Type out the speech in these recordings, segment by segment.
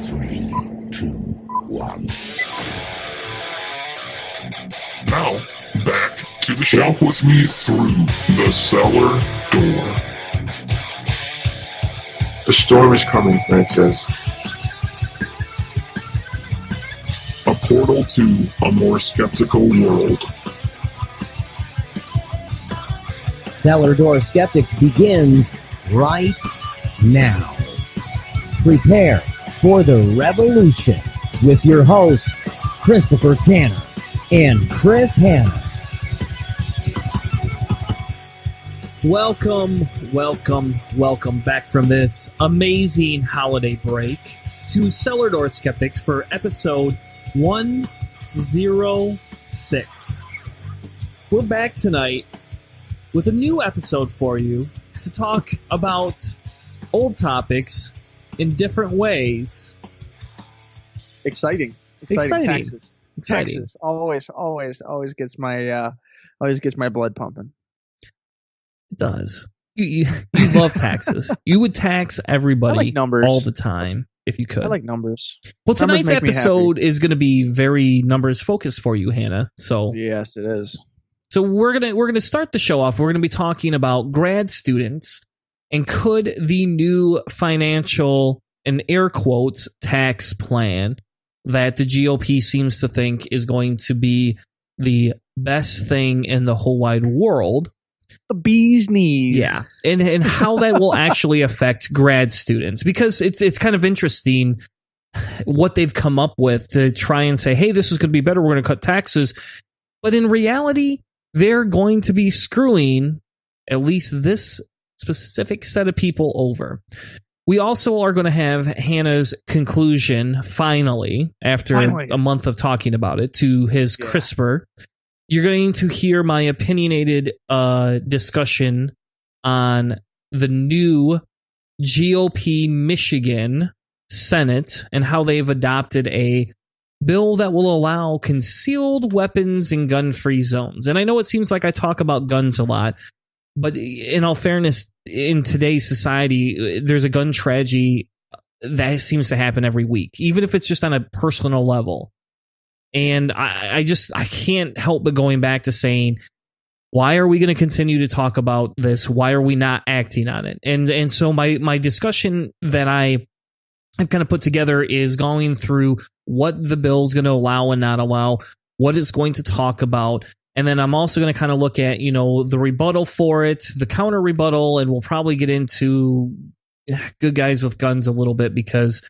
Three, two, one. Now, back to the shelf with me through the cellar door. A storm is coming, Fred says. A portal to a more skeptical world. Cellar Door Skeptics begins right now. Prepare for the revolution with your hosts, Christopher Tanner and Chris Hanna. Welcome back from this amazing holiday break to Cellar Door Skeptics for episode 106. We're back tonight with a new episode for you to talk about old topics in different ways. Exciting. Taxes always gets my blood pumping. It does. You love taxes. You would tax everybody all the time if you could. I like numbers. Well, tonight's episode is going to be very numbers focused for you, Hanna. So yes, it is. So we're gonna start the show off. We're gonna be talking about grad students and could the new financial, in air quotes, tax plan that the GOP seems to think is going to be the best thing in the whole wide world. The bee's knees. Yeah, and how that will actually affect grad students, because it's kind of interesting what they've come up with to try and say, hey, this is going to be better. We're going to cut taxes, but in reality, they're going to be screwing at least this specific set of people over. We also are going to have Hanna's conclusion finally, after a month of talking about it, to his CRISPR. You're going to hear my opinionated discussion on the new GOP Michigan Senate and how they've adopted a bill that will allow concealed weapons in gun-free zones. And I know it seems like I talk about guns a lot, but in all fairness, in today's society, there's a gun tragedy that seems to happen every week, even if it's just on a personal level. And I can't help but going back to saying, why are we going to continue to talk about this? Why are we not acting on it? And so my discussion that I've kind of put together is going through what the bill is going to allow and not allow, what it's going to talk about. And then I'm also going to kind of look at, the rebuttal for it, the counter rebuttal, and we'll probably get into good guys with guns a little bit, because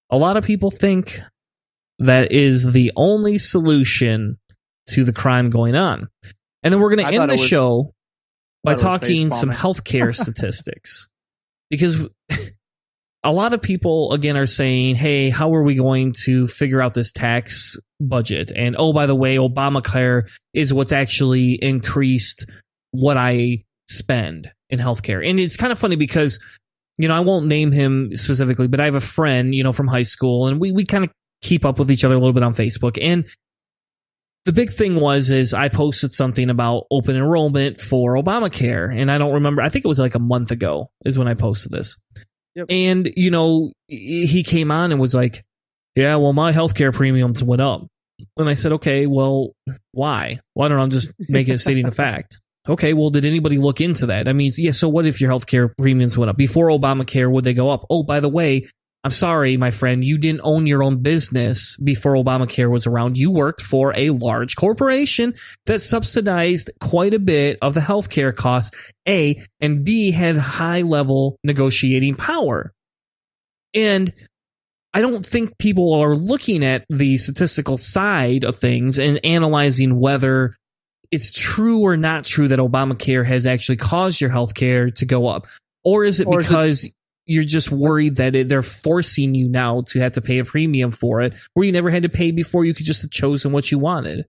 a lot of people think that is the only solution to the crime going on. And then we're going to end the show by talking some healthcare statistics, because a lot of people, again, are saying, hey, how are we going to figure out this tax budget? And, oh, by the way, Obamacare is what's actually increased what I spend in healthcare. And it's kind of funny because, I won't name him specifically, but I have a friend, from high school, and we kind of keep up with each other a little bit on Facebook. And the big thing is I posted something about open enrollment for Obamacare. And I don't remember, I think it was like a month ago is when I posted this. Yep. And, he came on and was like, yeah, well, my healthcare premiums went up. And I said, okay, well, why? Why don't I just make it stating a fact? Okay, well, did anybody look into that? I mean, yeah, so what if your healthcare premiums went up? Before Obamacare, would they go up? Oh, by the way, I'm sorry, my friend, you didn't own your own business before Obamacare was around. You worked for a large corporation that subsidized quite a bit of the healthcare costs, A, and B, had high-level negotiating power. And I don't think people are looking at the statistical side of things and analyzing whether it's true or not true that Obamacare has actually caused your healthcare to go up. Or is it because you're just worried that they're forcing you now to have to pay a premium for it, where you never had to pay before? You could just have chosen what you wanted.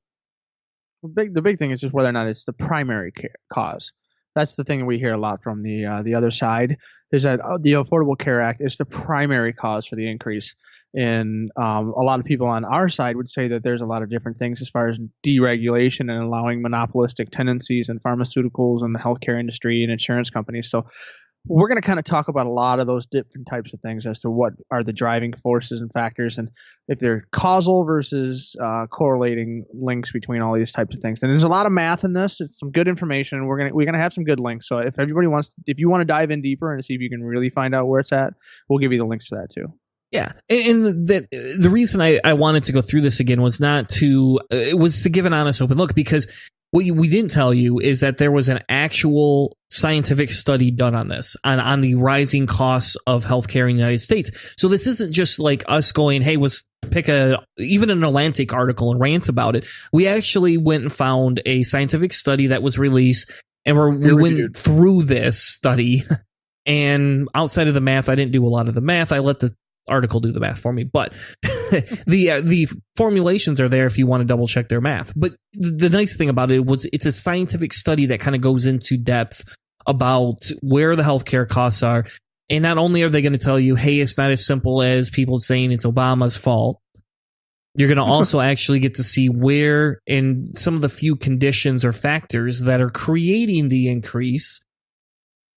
The big thing is just whether or not it's the primary cause. That's the thing that we hear a lot from the other side, is that the Affordable Care Act is the primary cause for the increase. And a lot of people on our side would say that there's a lot of different things as far as deregulation and allowing monopolistic tendencies in pharmaceuticals and the healthcare industry and insurance companies. So we're going to kind of talk about a lot of those different types of things as to what are the driving forces and factors, and if they're causal versus correlating links between all these types of things. And there's a lot of math in this. It's some good information. We're gonna have some good links. So if you want to dive in deeper and see if you can really find out where it's at, we'll give you the links for that too. Yeah, and the reason I wanted to go through this again was to give an honest open look, because what we didn't tell you is that there was an actual scientific study done on this, on the rising costs of healthcare in the United States. So this isn't just like us going, hey, let's pick even an Atlantic article and rant about it. We actually went and found a scientific study that was released, and we went through this study. And outside of the math, I didn't do a lot of the math. I let the article do the math for me, but the formulations are there if you want to double check their math. But the nice thing about it was it's a scientific study that kind of goes into depth about where the healthcare costs are. And not only are they going to tell you, hey, it's not as simple as people saying it's Obama's fault, you're going to also actually get to see where in some of the few conditions or factors that are creating the increase.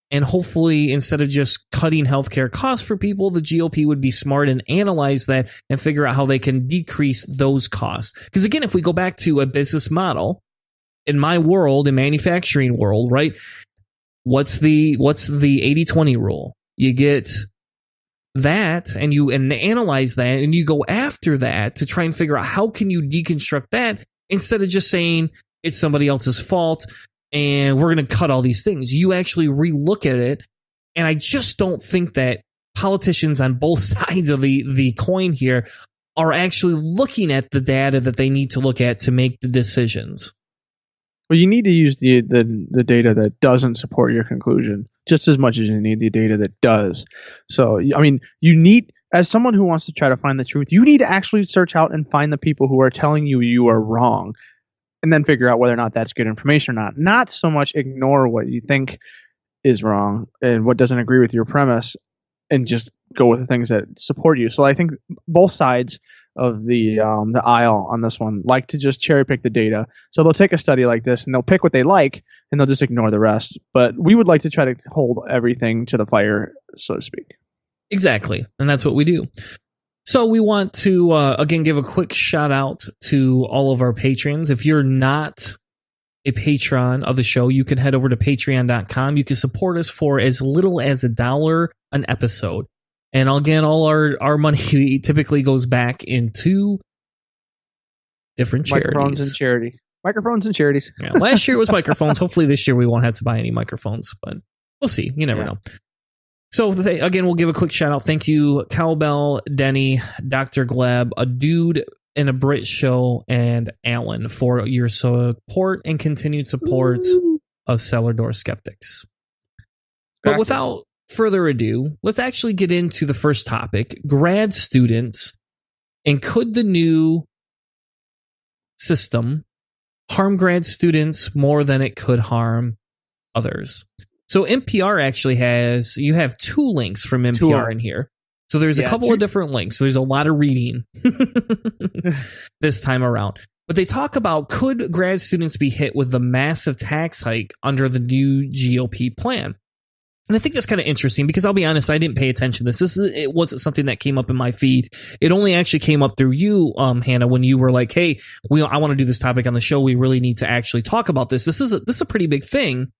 And hopefully, instead of just cutting healthcare costs for people, the GOP would be smart and analyze that and figure out how they can decrease those costs. Because again, if we go back to a business model, in my world, in manufacturing world, right? What's the 80-20 rule? You get that and you analyze that and you go after that to try and figure out how can you deconstruct that instead of just saying it's somebody else's fault and we're going to cut all these things. You actually relook at it, and I just don't think that politicians on both sides of the coin here are actually looking at the data that they need to look at to make the decisions. Well, you need to use the data that doesn't support your conclusion just as much as you need the data that does. So, I mean, you need, as someone who wants to try to find the truth, you need to actually search out and find the people who are telling you are wrong, and then figure out whether or not that's good information or not. Not so much ignore what you think is wrong and what doesn't agree with your premise, and just go with the things that support you. So I think both sides of the aisle on this one like to just cherry pick the data. So they'll take a study like this and they'll pick what they like and they'll just ignore the rest. But we would like to try to hold everything to the fire, so to speak. Exactly. And that's what we do. So we want to, again, give a quick shout out to all of our patrons. If you're not a patron of the show, you can head over to patreon.com. You can support us for as little as $1 an episode. And again, all our money typically goes back into different charities. Microphones and charities. Yeah, last year it was microphones. Hopefully this year we won't have to buy any microphones, but we'll see. You never know. So, again, we'll give a quick shout out. Thank you, Cowbell, Denny, Dr. Gleb, A Dude in a Brit Show, and Alan for your support and continued support of Cellar Door Skeptics. But without further ado, let's actually get into the first topic, grad students, and could the new system harm grad students more than it could harm others? So NPR actually you have 2 links from NPR in here. So there's a couple of different links. So there's a lot of reading this time around. But they talk about, could grad students be hit with the massive tax hike under the new GOP plan? And I think that's kind of interesting because I'll be honest, I didn't pay attention to this. It wasn't something that came up in my feed. It only actually came up through you, Hannah, when you were like, hey, I want to do this topic on the show. We really need to actually talk about this. This is a pretty big thing.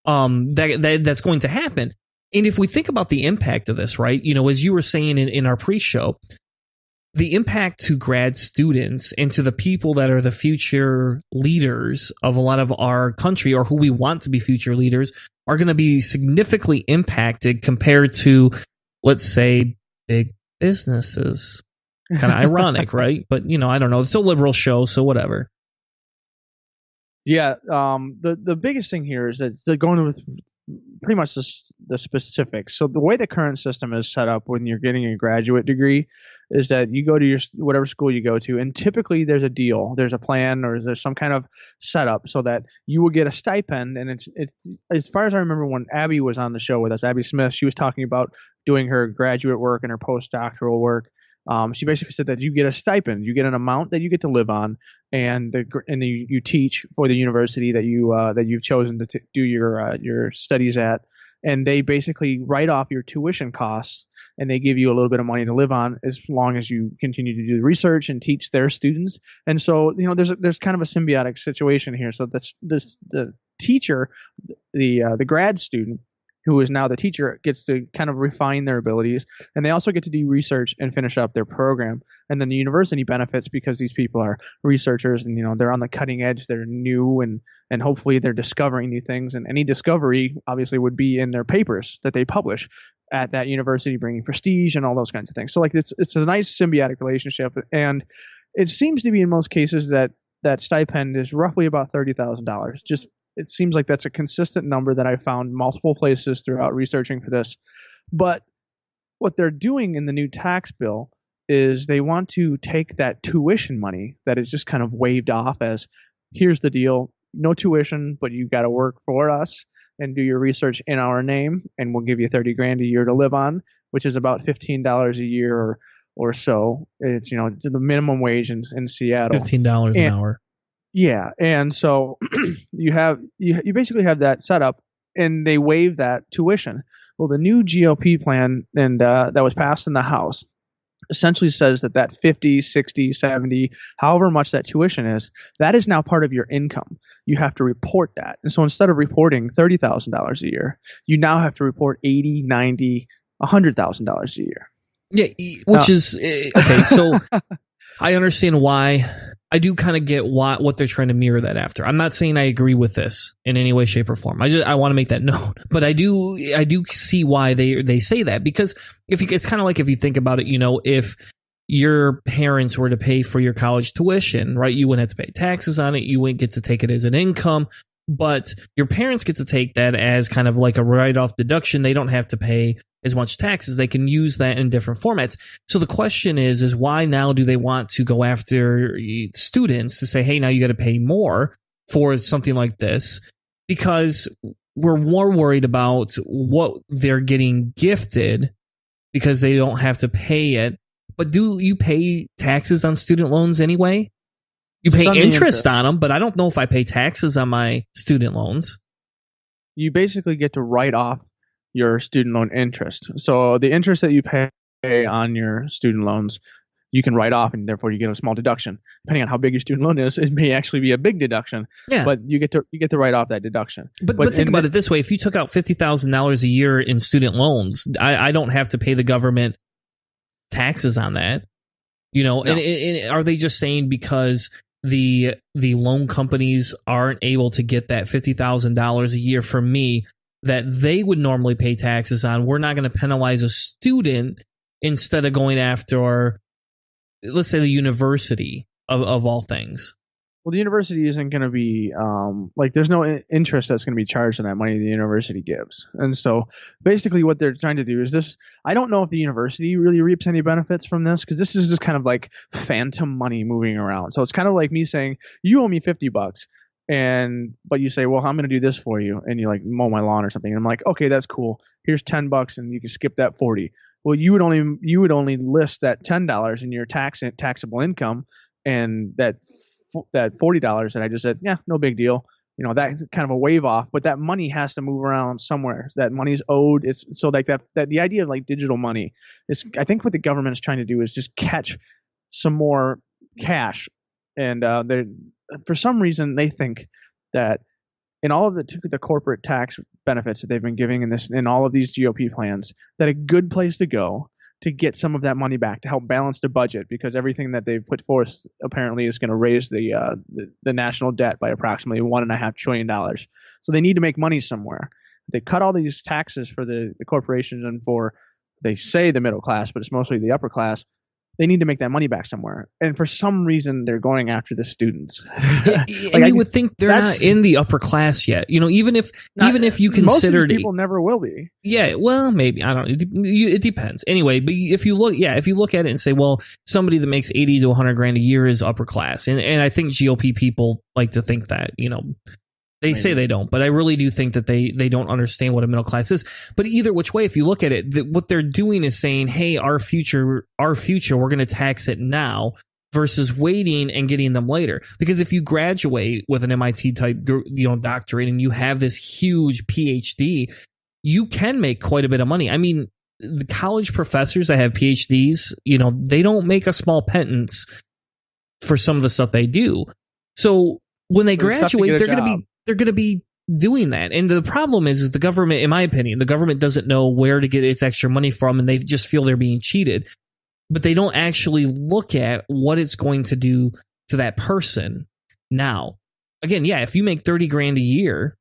That's going to happen. And if we think about the impact of this, right, as you were saying in our pre-show, the impact to grad students and to the people that are the future leaders of a lot of our country, or who we want to be future leaders, are going to be significantly impacted compared to, let's say, big businesses. Kind of ironic, right? But, I don't know. It's a liberal show, so whatever. Yeah, the biggest thing here is that they're going with pretty much the specifics. So the way the current system is set up when you're getting a graduate degree is that you go to your whatever school you go to, and typically there's a deal, there's a plan, or there's some kind of setup so that you will get a stipend. And it's as far as I remember, when Abby was on the show with us, Abby Smith, she was talking about doing her graduate work and her postdoctoral work. She basically said that you get a stipend, you get an amount that you get to live on, and you teach for the university that you've chosen to do your studies at. and they basically write off your tuition costs, and they give you a little bit of money to live on as long as you continue to do the research and teach their students. And so, there's kind of a symbiotic situation here. So that's the teacher, the grad student who is now the teacher, gets to kind of refine their abilities, and they also get to do research and finish up their program. And then the university benefits because these people are researchers, and they're on the cutting edge, they're new, and hopefully they're discovering new things. And any discovery obviously would be in their papers that they publish at that university, bringing prestige and all those kinds of things. So it's a nice symbiotic relationship, and it seems to be in most cases that stipend is roughly about $30,000. It seems like that's a consistent number that I found multiple places throughout researching for this. But what they're doing in the new tax bill is they want to take that tuition money that is just kind of waved off as, here's the deal, no tuition, but you got to work for us and do your research in our name, and we'll give you $30,000 a year to live on, which is about $15 a year or so. It's it's the minimum wage in Seattle. $15 an hour. Yeah, and so you basically have that set up, and they waive that tuition. Well, the new GOP plan and that was passed in the House essentially says that 50, 60, 70, however much that tuition is, that is now part of your income. You have to report that. And so instead of reporting $30,000 a year, you now have to report $80, $90, $100,000 a year. Yeah, which is okay. So I understand why. I do kind of get what they're trying to mirror that after. I'm not saying I agree with this in any way, shape, or form. I want to make that known. But I do see why they say that, because it's kind of like, if you think about it, if your parents were to pay for your college tuition, right, you wouldn't have to pay taxes on it. You wouldn't get to take it as an income. But your parents get to take that as kind of like a write-off deduction. They don't have to pay as much taxes. They can use that in different formats. So the question is why now do they want to go after students to say, hey, now you got to pay more for something like this? Because we're more worried about what they're getting gifted because they don't have to pay it. But do you pay taxes on student loans anyway? You pay interest on them, but I don't know if I pay taxes on my student loans. You basically get to write off your student loan interest. So the interest that you pay on your student loans, you can write off, and therefore you get a small deduction. Depending on how big your student loan is, it may actually be a big deduction. Yeah. But you get to write off that deduction. But think about it this way: if you took out $50,000 a year in student loans, I don't have to pay the government taxes on that. No. And are they just saying because the loan companies aren't able to get that $50,000 a year from me that they would normally pay taxes on, we're not going to penalize a student instead of going after, let's say, the university of all things? Well, the university isn't going to be there's no interest that's going to be charged on that money the university gives. And so basically what they're trying to do is this. I don't know if the university really reaps any benefits from this, because this is just kind of like phantom money moving around. So it's kind of like me saying, you owe me $50, but you say, well, I'm going to do this for you, and you mow my lawn or something. And I'm like, okay, that's cool. Here's $10, and you can skip that $40. Well, you would only list that $10 in your taxable income, and that $40 that I just said, yeah, no big deal. That's kind of a wave off, but that money has to move around somewhere. That money's owed. It's so that the idea of digital money is, I think what the government is trying to do is just catch some more cash. And for some reason they think that in all of the corporate tax benefits that they've been giving in all of these GOP plans, that a good place to go to get some of that money back to help balance the budget, because everything that they've put forth apparently is going to raise the national debt by approximately $1.5 trillion. So they need to make money somewhere. They cut all these taxes for the corporations and for, they say, the middle class, but it's mostly the upper class. They need to make that money back somewhere. And for some reason, they're going after the students. You would think they're not in the upper class yet. Even if you considered, most of these people never will be. Yeah, well, maybe. I don't know. It depends. Anyway, but if you look at it and say, well, somebody that makes 80 to 100 grand a year is upper class. And I think GOP people like to think that, they say they don't, but I really do think that they don't understand what a middle class is. But either which way, if you look at it, what they're doing is saying, hey, our future, we're going to tax it now versus waiting and getting them later. Because if you graduate with an MIT type, doctorate, and you have this huge PhD, you can make quite a bit of money. I mean, the college professors that have PhDs, they don't make a small pittance for some of the stuff they do. So when they graduate, they're going to be doing that. And the problem is the government, in my opinion, the government doesn't know where to get its extra money from, and they just feel they're being cheated. But they don't actually look at what it's going to do to that person. Now, again, if you make $30,000 a year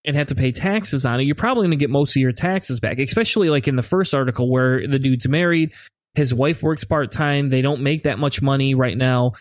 and have to pay taxes on it, you're probably going to get most of your taxes back, especially like in the first article where the dude's married, his wife works part-time, they don't make that much money right now.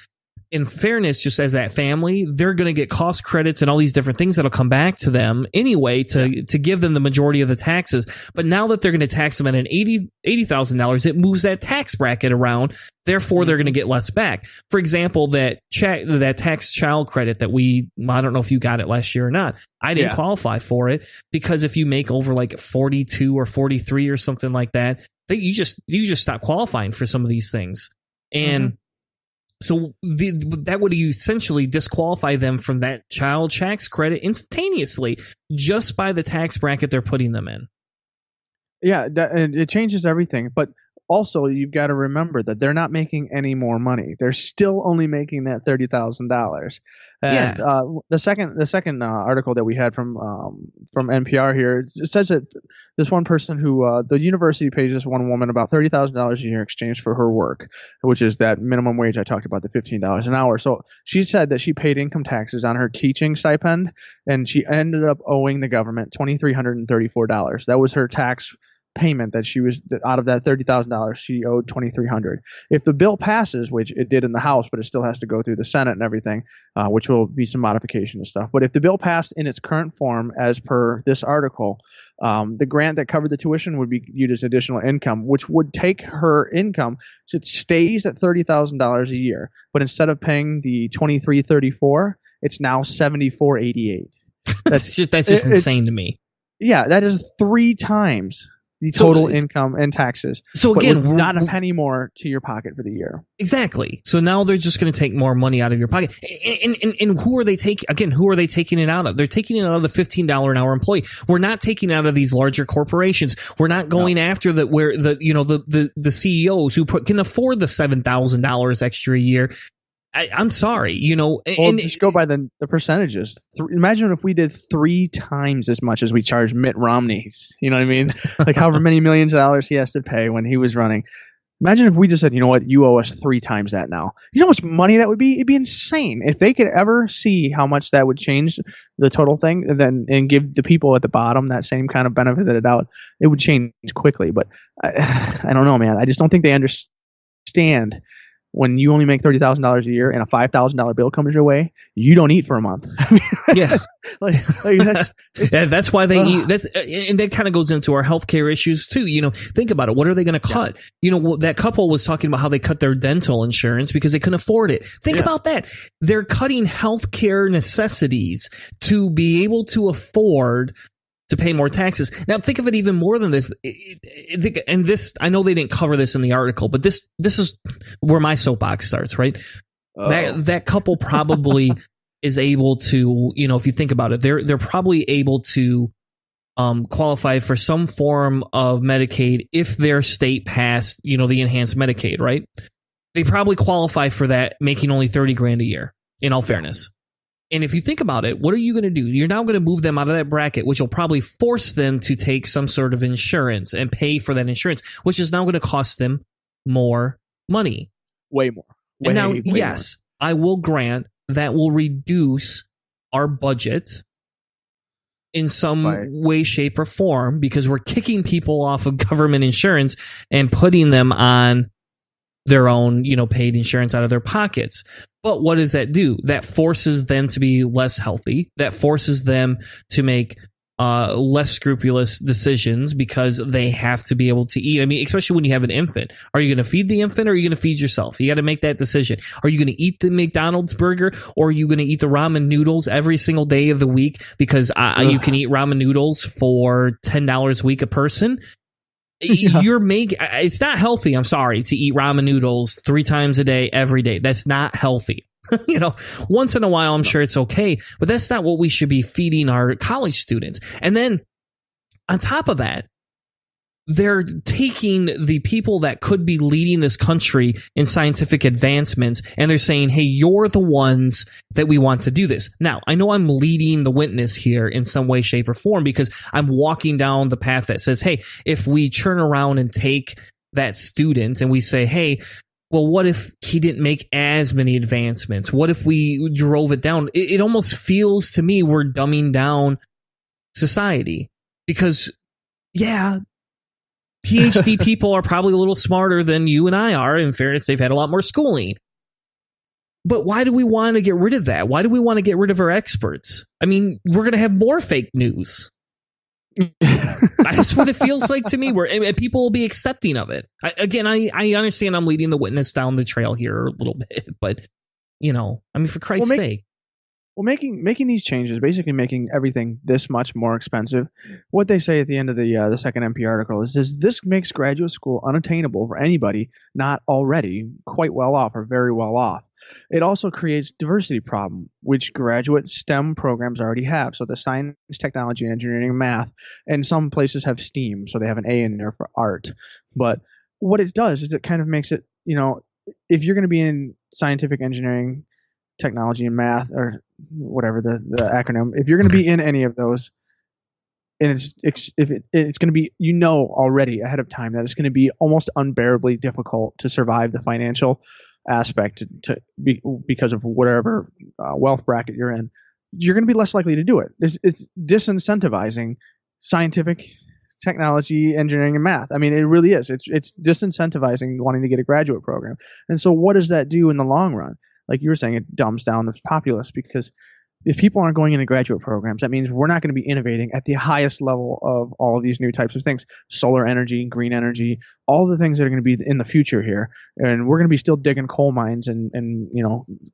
In fairness, just as that family, they're going to get cost credits and all these different things that'll come back to them anyway to give them the majority of the taxes. But now that they're going to tax them at an $80,000, it moves that tax bracket around. Therefore, they're going to get less back. For example, that tax child credit that I don't know if you got it last year or not. I didn't qualify for it because if you make over like 42 or 43 or something like that, you just stop qualifying for some of these things. And so that would essentially disqualify them from that child tax credit instantaneously just by the tax bracket they're putting them in. Yeah, and it changes everything. But also, you've got to remember that they're not making any more money. They're still only making that $30,000. And the second article that we had from NPR here, it says that this one person who the university pays this one woman about $30,000 a year in exchange for her work, which is that minimum wage I talked about, the $15 an hour. So she said that she paid income taxes on her teaching stipend, and she ended up owing the government $2,334. That was her tax payment that she was out of that $30,000 she owed $2,300. If the bill passes, which it did in the House, but it still has to go through the Senate and everything, which will be some modification and stuff. But if the bill passed in its current form, as per this article, the grant that covered the tuition would be viewed as additional income, which would take her income. So it stays at $30,000 a year, but instead of paying the $2,334, it's now $7,488. That's just insane to me. Yeah, that is 3 times the total income and taxes. So again, not a penny more to your pocket for the year. Exactly. So now they're just going to take more money out of your pocket. And who are they taking? Again, who are they taking it out of? They're taking it out of the $15 an hour employee. We're not taking it out of these larger corporations. We're not going after the CEOs who can afford the $7,000 extra a year. I'm sorry, just go by the percentages. Imagine if we did 3 times as much as we charged Mitt Romney. You know what I mean? Like however many millions of dollars he has to pay when he was running. Imagine if we just said, you know what, you owe us 3 times that now. You know how much money that would be? It'd be insane. If they could ever see how much that would change the total thing and give the people at the bottom that same kind of benefit of the doubt, it would change quickly. But I don't know, man. I just don't think they understand. When you only make $30,000 a year and a $5,000 bill comes your way, you don't eat for a month. That's why they eat. And that kind of goes into our healthcare issues too. Think about it. What are they going to cut? That couple was talking about how they cut their dental insurance because they couldn't afford it. Think about that. They're cutting healthcare necessities to be able to afford to pay more taxes. Now, think of it even more than this. And this, I know they didn't cover this in the article, but this is where my soapbox starts, right? That couple probably is able to, if you think about it, they're probably able to qualify for some form of Medicaid if their state passed, the enhanced Medicaid, right? They probably qualify for that, making only $30,000 a year, in all fairness. And if you think about it, what are you going to do? You're now going to move them out of that bracket, which will probably force them to take some sort of insurance and pay for that insurance, which is now going to cost them more money. Way more. Yes, I will grant that will reduce our budget in some way, shape, or form because we're kicking people off of government insurance and putting them on their own, paid insurance out of their pockets. But what does that do? That forces them to be less healthy. That forces them to make less scrupulous decisions because they have to be able to eat. I mean, especially when you have an infant. Are you going to feed the infant or are you going to feed yourself? You got to make that decision. Are you going to eat the McDonald's burger or are you going to eat the ramen noodles every single day of the week because you can eat ramen noodles for $10 a week a person? It's not healthy, I'm sorry, to eat ramen noodles 3 times a day every day. That's not healthy. Once in a while I'm sure it's okay, but that's not what we should be feeding our college students. And then on top of that, they're taking the people that could be leading this country in scientific advancements, and they're saying, hey, you're the ones that we want to do this. Now, I know I'm leading the witness here in some way, shape, or form, because I'm walking down the path that says, hey, if we turn around and take that student and we say, hey, well, what if he didn't make as many advancements? What if we drove it down? It almost feels to me we're dumbing down society, because, yeah, PhD people are probably a little smarter than you and I are. In fairness, they've had a lot more schooling. But why do we want to get rid of that? Why do we want to get rid of our experts? I mean, we're going to have more fake news. That's what it feels like to me, where people will be accepting of it. I understand I'm leading the witness down the trail here a little bit, but, I mean, for Christ's sake. Well, making these changes, basically making everything this much more expensive. What they say at the end of the second MP article is this makes graduate school unattainable for anybody not already quite well off or very well off. It also creates diversity problem, which graduate STEM programs already have. So the science, technology, engineering, math, and some places have STEAM, so they have an A in there for art. But what it does is it kind of makes it, if you're going to be in scientific engineering, technology, and math, or whatever the acronym, if you're going to be in any of those, and it's going to be, already ahead of time that it's going to be almost unbearably difficult to survive the financial aspect because of whatever wealth bracket you're in, you're going to be less likely to do it. It's disincentivizing scientific, technology, engineering, and math. I mean, it really is. It's disincentivizing wanting to get a graduate program. And so what does that do in the long run? Like you were saying, it dumbs down the populace, because if people aren't going into graduate programs, that means we're not going to be innovating at the highest level of all of these new types of things. Solar energy, green energy, all the things that are going to be in the future here. And we're going to be still digging coal mines and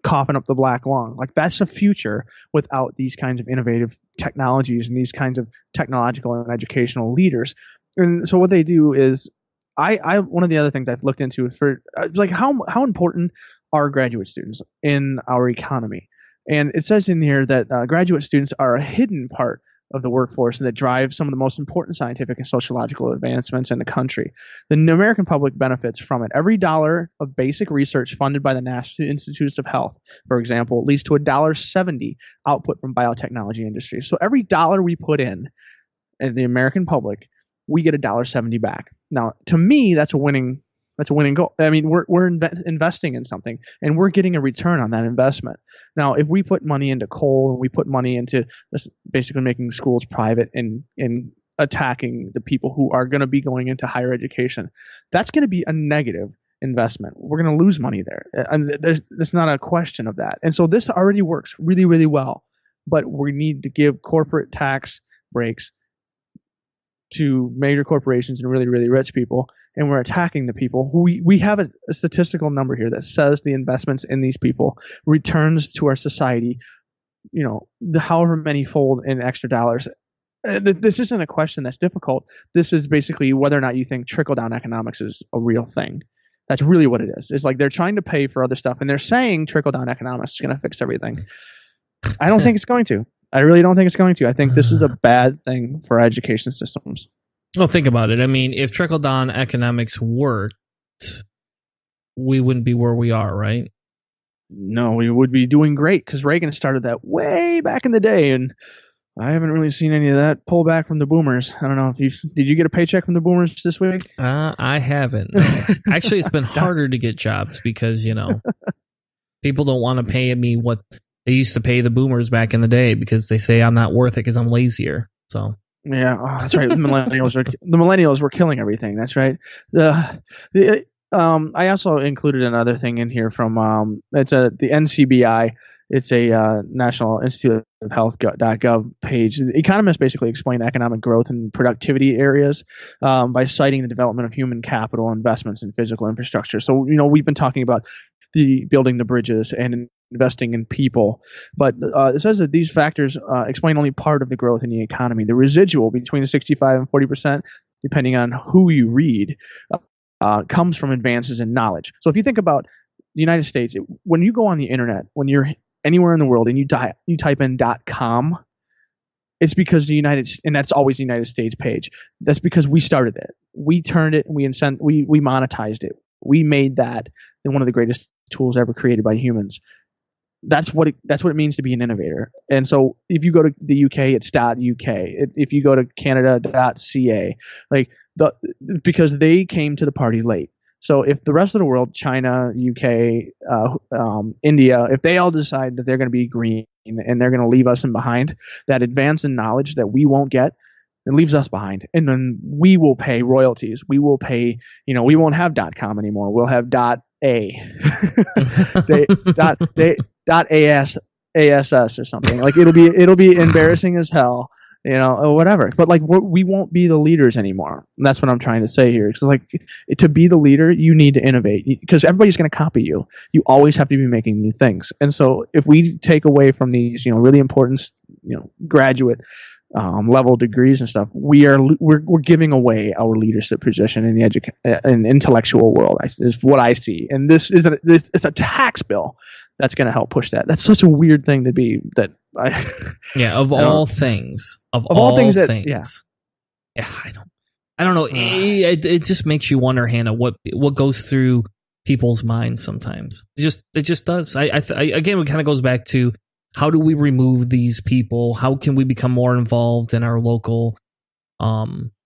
coughing up the black lung. Like, that's the future without these kinds of innovative technologies and these kinds of technological and educational leaders. And so what they do is, I one of the other things I've looked into is how important are graduate students in our economy. And it says in here that graduate students are a hidden part of the workforce and that drive some of the most important scientific and sociological advancements in the country. The American public benefits from it. Every dollar of basic research funded by the National Institutes of Health, for example, leads to $1.70 output from biotechnology industry. So every dollar we put in the American public, we get $1.70 back. Now, to me, that's a winning goal. I mean, we're investing in something, and we're getting a return on that investment. Now, if we put money into coal and we put money into basically making schools private and attacking the people who are going to be going into higher education, that's going to be a negative investment. We're going to lose money there, and there's not a question of that. And so this already works really, really well, but we need to give corporate tax breaks to major corporations and really, really rich people, and we're attacking the people who we have a statistical number here that says the investments in these people returns to our society, the however many fold in extra dollars. This isn't a question that's difficult. This is basically whether or not you think trickle-down economics is a real thing. That's really what it is. It's like they're trying to pay for other stuff, and they're saying trickle-down economics is going to fix everything. I don't think it's going to. I really don't think it's going to. I think this is a bad thing for education systems. Well, think about it. I mean, if trickle-down economics worked, we wouldn't be where we are, right? No, we would be doing great, because Reagan started that way back in the day, and I haven't really seen any of that pullback from the boomers. I don't know if did you get a paycheck from the boomers this week? I haven't. No. Actually, it's been harder to get jobs because, people don't want to pay me what they used to pay the boomers back in the day, because they say I'm not worth it because I'm lazier. So yeah, that's right. The millennials were killing everything. That's right. I also included another thing in here from the NCBI. It's a National Institute of Health.gov page. The economists basically explain economic growth and productivity areas by citing the development of human capital investments in physical infrastructure. So we've been talking about building the bridges and investing in people. But it says that these factors explain only part of the growth in the economy. The residual between 65 and 40%, depending on who you read, comes from advances in knowledge. So if you think about the United States, when you go on the internet, when you're anywhere in the world and you type in .com, it's because and that's always the United States page. That's because we started it. We turned it and we monetized it. We made that one of the greatest tools ever created by humans. That's what it means to be an innovator. And so if you go to the UK, it's .uk. If you go to Canada, .ca. Because they came to the party late. So if the rest of the world, China, UK, India, if they all decide that they're going to be green and they're going to leave us in behind, that advance in knowledge that we won't get, it leaves us behind. And then we will pay royalties. We will pay, we won't have .com anymore. We'll have .a, .ass or something. Like it'll be embarrassing as hell. Or whatever. But we won't be the leaders anymore. And that's what I'm trying to say here. It's to be the leader, you need to innovate because everybody's going to copy you. You always have to be making new things. And so if we take away from these, really important, graduate level degrees and stuff, we're giving away our leadership position in the intellectual world. Is what I see. And it's a tax bill that's going to help push that. That's such a weird thing to be. Of all things, I don't know. It just makes you wonder, Hannah, what goes through people's minds sometimes. It just does. Again, it kind of goes back to how do we remove these people? How can we become more involved in our local,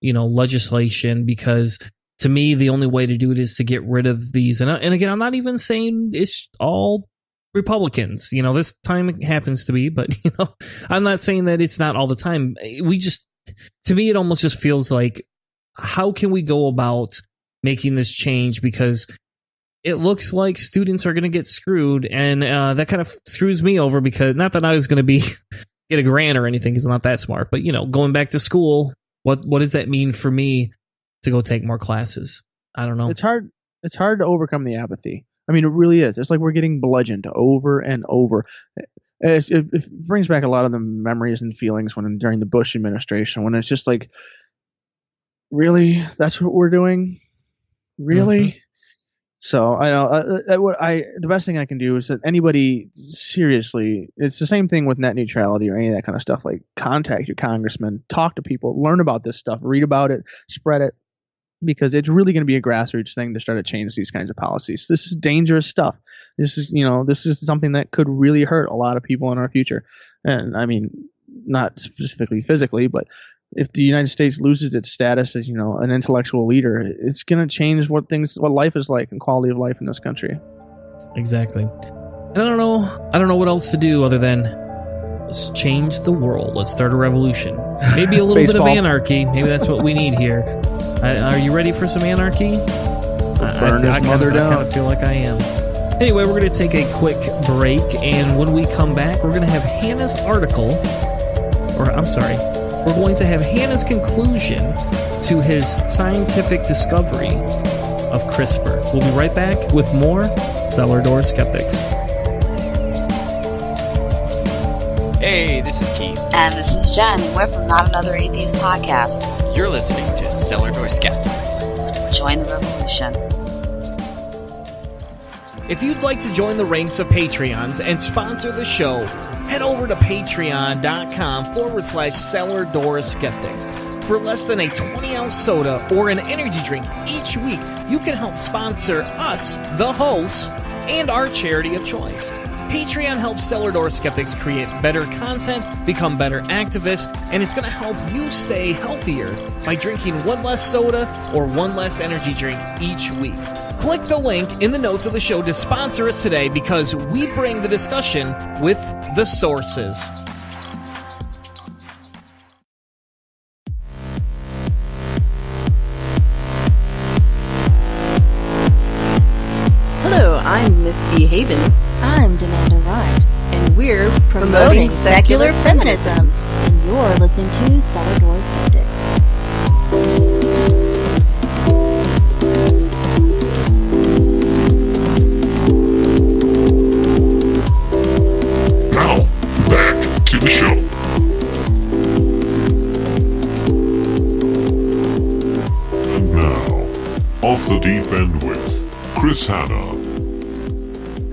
legislation? Because to me, the only way to do it is to get rid of these. And again, I'm not even saying it's all Republicans. This time it happens to be, but I'm not saying that it's not all the time. To me, it almost just feels like, how can we go about making this change? Because it looks like students are going to get screwed, and that kind of screws me over, because not that I was going to get a grant or anything, because I'm not that smart, but going back to school, what does that mean for me to go take more classes? I don't know. It's hard to overcome the apathy. I mean, it really is. It's like we're getting bludgeoned over and over. It brings back a lot of the memories and feelings during the Bush administration, when it's just like, really, that's what we're doing, really. Mm-hmm. So I know the best thing I can do is that anybody, seriously, it's the same thing with net neutrality or any of that kind of stuff. Like, contact your congressman, talk to people, learn about this stuff, read about it, spread it. Because it's really going to be a grassroots thing to start to change these kinds of policies. This is dangerous stuff. This is something that could really hurt a lot of people in our future. And I mean, not specifically physically, but if the United States loses its status as, an intellectual leader, it's going to change what life is like and quality of life in this country. Exactly. And I don't know what else to do other than let's change the world. Let's start a revolution. Maybe a little bit of anarchy. Maybe that's what we need here. Are you ready for some anarchy? I kind of feel like I am. Anyway, we're going to take a quick break, and when we come back, we're going to have Hannah's article, we're going to have Hannah's conclusion to his scientific discovery of CRISPR. We'll be right back with more Cellar Door Skeptics. Hey, this is Keith. And this is Jen. We're from Not Another Atheist Podcast. You're listening to Cellar Door Skeptics. Join the revolution. If you'd like to join the ranks of Patreons and sponsor the show, head over to patreon.com/Cellar Door Skeptics. For less than a 20-ounce soda or an energy drink each week, you can help sponsor us, the hosts, and our charity of choice. Patreon helps Cellar Door Skeptics create better content, become better activists, and it's going to help you stay healthier by drinking one less soda or one less energy drink each week. Click the link in the notes of the show to sponsor us today, because we bring the discussion with the sources. Hello, I'm Miss B. Haven. I'm Demanda Wright. And we're promoting secular feminism. And you're listening to Cellar Door Skeptics. Now, back to the show. And now, off the deep end with Chris Hanna.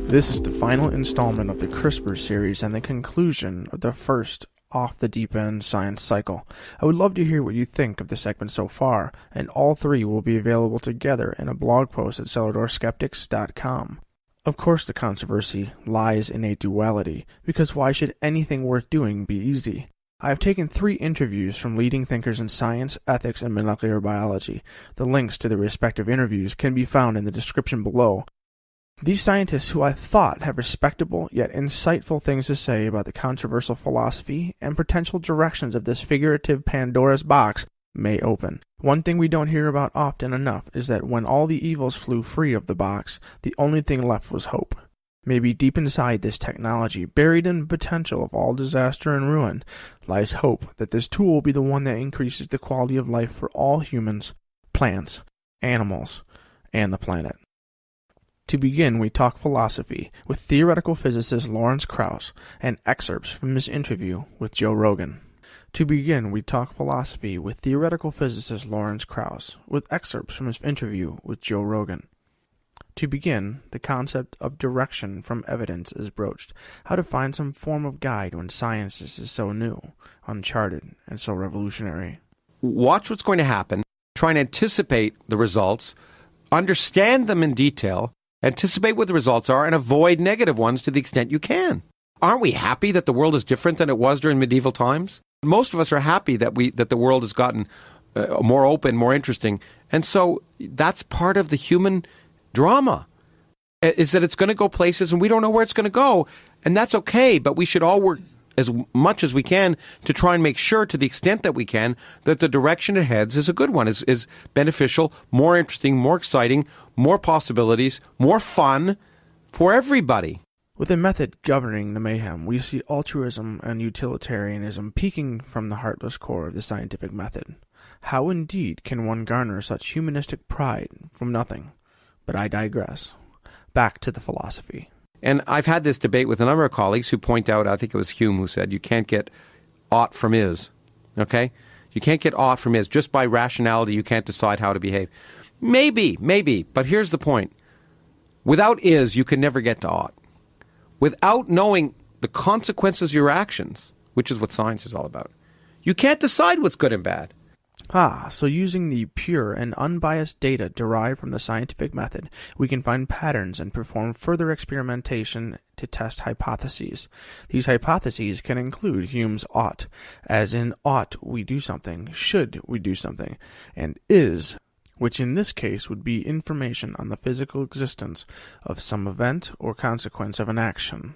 This is the final installment of the CRISPR series and the conclusion of the first off the deep end science cycle. I would love to hear what you think of the segment so far, and all three will be available together in a blog post at cellardoorskeptics.com. Of course the controversy lies in a duality, because why should anything worth doing be easy? I have taken 3 interviews from leading thinkers in science, ethics, and molecular biology. The links to the respective interviews can be found in the description below. These scientists, who I thought have respectable yet insightful things to say about the controversial philosophy and potential directions of this figurative Pandora's box, may open. One thing we don't hear about often enough is that when all the evils flew free of the box, the only thing left was hope. Maybe deep inside this technology, buried in the potential of all disaster and ruin, lies hope that this tool will be the one that increases the quality of life for all humans, plants, animals, and the planet. To begin, we talk philosophy with theoretical physicist Lawrence Krauss and excerpts from his interview with Joe Rogan. To begin, we talk philosophy with theoretical physicist Lawrence Krauss, with excerpts from his interview with Joe Rogan. To begin, the concept of direction from evidence is broached, how to find some form of guide when science is so new, uncharted, and so revolutionary. Watch what's going to happen, try and anticipate the results, understand them in detail, anticipate what the results are, and avoid negative ones to the extent you can. Aren't we happy that the world is different than it was during medieval times? Most of us are happy that the world has gotten more open, more interesting. And so that's part of the human drama, is that it's going to go places and we don't know where it's going to go. And that's okay, but we should all work as much as we can to try and make sure, to the extent that we can, that the direction it heads is a good one, is beneficial, more interesting, more exciting, more possibilities, more fun for everybody. With a method governing the mayhem, we see altruism and utilitarianism peeking from the heartless core of the scientific method. How indeed can one garner such humanistic pride from nothing? But I digress. Back to the philosophy. And I've had this debate with a number of colleagues who point out, I think it was Hume who said, you can't get ought from is. Okay? You can't get ought from is. Just by rationality, you can't decide how to behave. Maybe. But here's the point. Without is, you can never get to ought. Without knowing the consequences of your actions, which is what science is all about, you can't decide what's good and bad. So using the pure and unbiased data derived from the scientific method, we can find patterns and perform further experimentation to test hypotheses. These hypotheses can include Hume's ought, as in ought we do something, should we do something, and is, which in this case would be information on the physical existence of some event or consequence of an action.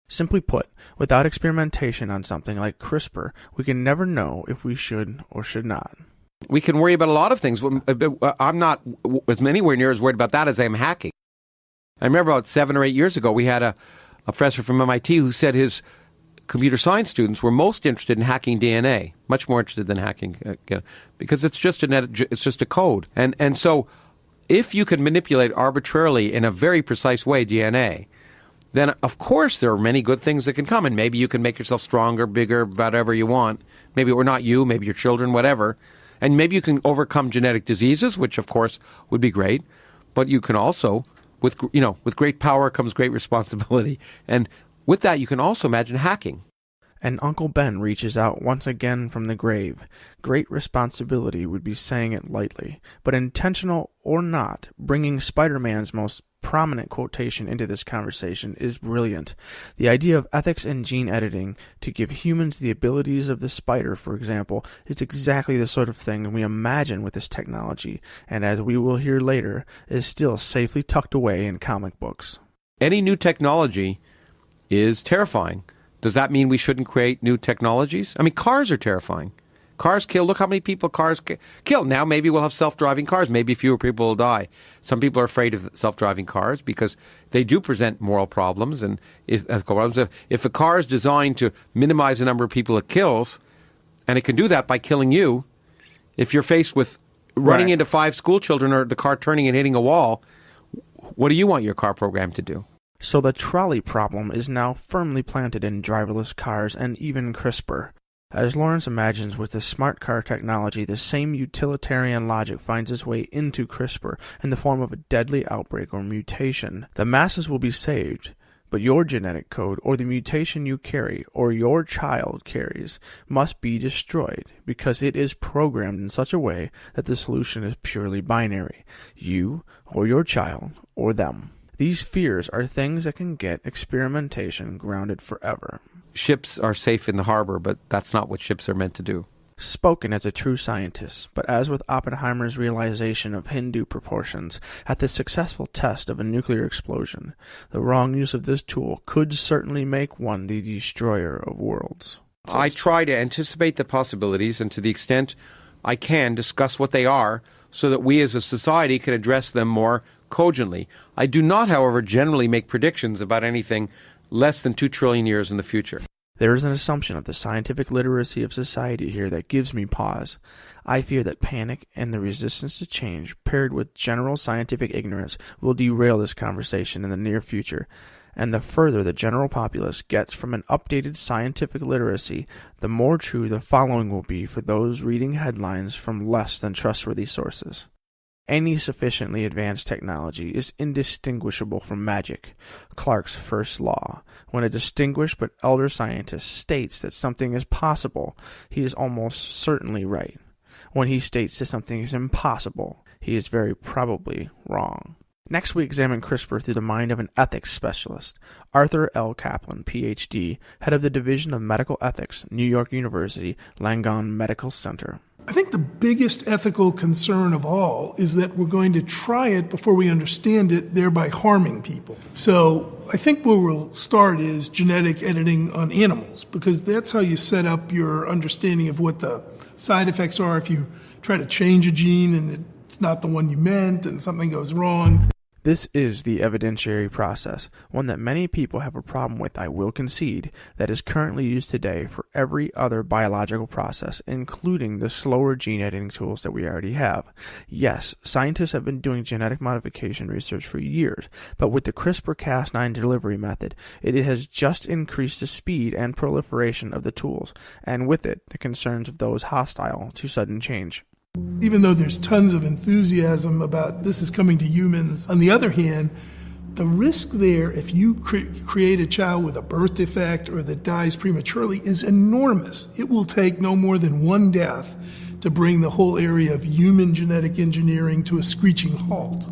Simply put, without experimentation on something like CRISPR, we can never know if we should or should not. We can worry about a lot of things. I'm not anywhere near as worried about that as I am hacking. I remember about 7 or 8 years ago, we had a professor from MIT who said his computer science students were most interested in hacking DNA, much more interested than hacking, because it's just a code. And so if you can manipulate arbitrarily in a very precise way DNA, then of course there are many good things that can come, and maybe you can make yourself stronger, bigger, whatever you want. Maybe or not you, maybe your children, whatever. And maybe you can overcome genetic diseases, which of course would be great. But you can also, with great power comes great responsibility. And with that, you can also imagine hacking. And Uncle Ben reaches out once again from the grave. Great responsibility would be saying it lightly, but intentional or not, bringing Spider-Man's most prominent quotation into this conversation is brilliant. The idea of ethics in gene editing to give humans the abilities of the spider, for example, is exactly the sort of thing we imagine with this technology, and as we will hear later, is still safely tucked away in comic books. Any new technology is terrifying. Does that mean we shouldn't create new technologies? I mean, cars are terrifying. Cars kill. Look how many people cars kill. Now maybe we'll have self-driving cars. Maybe fewer people will die. Some people are afraid of self-driving cars because they do present moral problems. And if a car is designed to minimize the number of people it kills, and it can do that by killing you, if you're faced with running into 5 school children or the car turning and hitting a wall, what do you want your car program to do? So the trolley problem is now firmly planted in driverless cars and even CRISPR. As Lawrence imagines with the smart car technology, the same utilitarian logic finds its way into CRISPR in the form of a deadly outbreak or mutation. The masses will be saved, But your genetic code, or the mutation you carry, or your child carries, must be destroyed, because it is programmed in such a way that the solution is purely binary. You, or your child, or them. These fears are things that can get experimentation grounded forever. Ships are safe in the harbor, but that's not what ships are meant to do. Spoken as a true scientist, but as with Oppenheimer's realization of Hindu proportions at the successful test of a nuclear explosion, the wrong use of this tool could certainly make one the destroyer of worlds. I try to anticipate the possibilities and to the extent I can discuss what they are so that we as a society can address them more cogently. I do not, however, generally make predictions about anything less than 2 trillion years in the future. There is an assumption of the scientific literacy of society here that gives me pause. I fear that panic and the resistance to change, paired with general scientific ignorance, will derail this conversation in the near future. And the further the general populace gets from an updated scientific literacy, the more true the following will be for those reading headlines from less than trustworthy sources. Any sufficiently advanced technology is indistinguishable from magic, Clarke's first law. When a distinguished but elder scientist states that something is possible, he is almost certainly right. When he states that something is impossible, he is very probably wrong. Next, we examine CRISPR through the mind of an ethics specialist, Arthur L. Kaplan, Ph.D., head of the Division of Medical Ethics, New York University, Langone Medical Center. I think the biggest ethical concern of all is that we're going to try it before we understand it, thereby harming people. So I think where we'll start is genetic editing on animals, because that's how you set up your understanding of what the side effects are if you try to change a gene and it's not the one you meant and something goes wrong. This is the evidentiary process, one that many people have a problem with, I will concede, that is currently used today for every other biological process, including the slower gene editing tools that we already have. Yes, scientists have been doing genetic modification research for years, but with the CRISPR Cas9 delivery method, it has just increased the speed and proliferation of the tools, and with it, the concerns of those hostile to sudden change. Even though there's tons of enthusiasm about this is coming to humans, on the other hand, the risk there, if you create a child with a birth defect or that dies prematurely, is enormous. It will take no more than one death to bring the whole area of human genetic engineering to a screeching halt.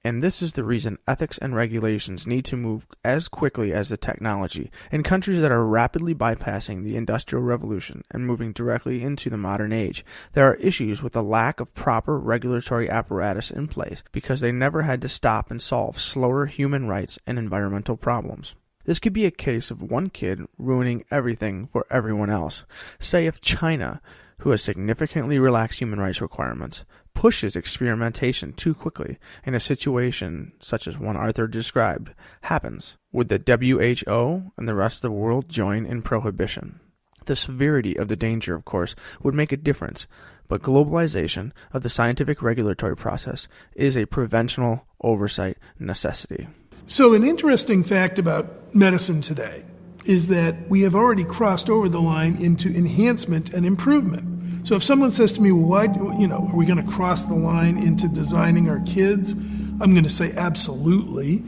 And this is the reason ethics and regulations need to move as quickly as the technology. In countries that are rapidly bypassing the Industrial Revolution and moving directly into the modern age, there are issues with the lack of proper regulatory apparatus in place because they never had to stop and solve slower human rights and environmental problems. This could be a case of one kid ruining everything for everyone else. Say if China, who has significantly relaxed human rights requirements, pushes experimentation too quickly, and a situation such as one Arthur described happens. Would the WHO and the rest of the world join in prohibition? The severity of the danger, of course, would make a difference, but globalization of the scientific regulatory process is a preventional oversight necessity. So an interesting fact about medicine today is that we have already crossed over the line into enhancement and improvement. So if someone says to me, well, why, are we going to cross the line into designing our kids? I'm going to say absolutely.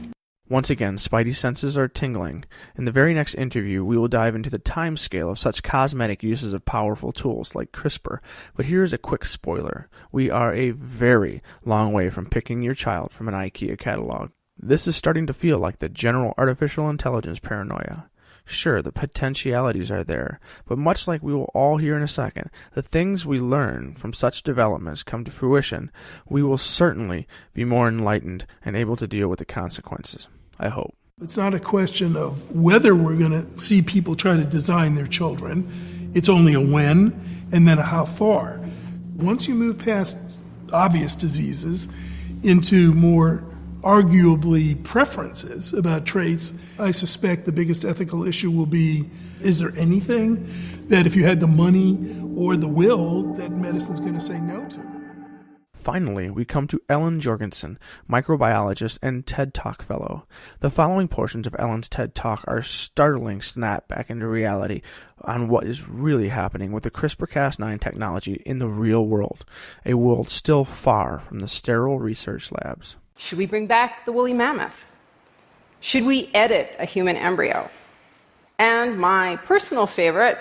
Once again, spidey senses are tingling. In the very next interview, we will dive into the time scale of such cosmetic uses of powerful tools like CRISPR. But here is a quick spoiler. We are a very long way from picking your child from an IKEA catalog. This is starting to feel like the general artificial intelligence paranoia. Sure, the potentialities are there, but much like we will all hear in a second, the things we learn from such developments come to fruition, we will certainly be more enlightened and able to deal with the consequences. I hope. It's not a question of whether we're going to see people try to design their children. It's only a when and then a how far. Once you move past obvious diseases into more arguably preferences about traits, I suspect the biggest ethical issue will be, is there anything that if you had the money or the will that medicine's going to say no to? Finally, we come to Ellen Jorgensen, microbiologist and TED Talk fellow. The following portions of Ellen's TED Talk are startling snap back into reality on what is really happening with the CRISPR-Cas9 technology in the real world, a world still far from the sterile research labs. Should we bring back the woolly mammoth? Should we edit a human embryo? And my personal favorite,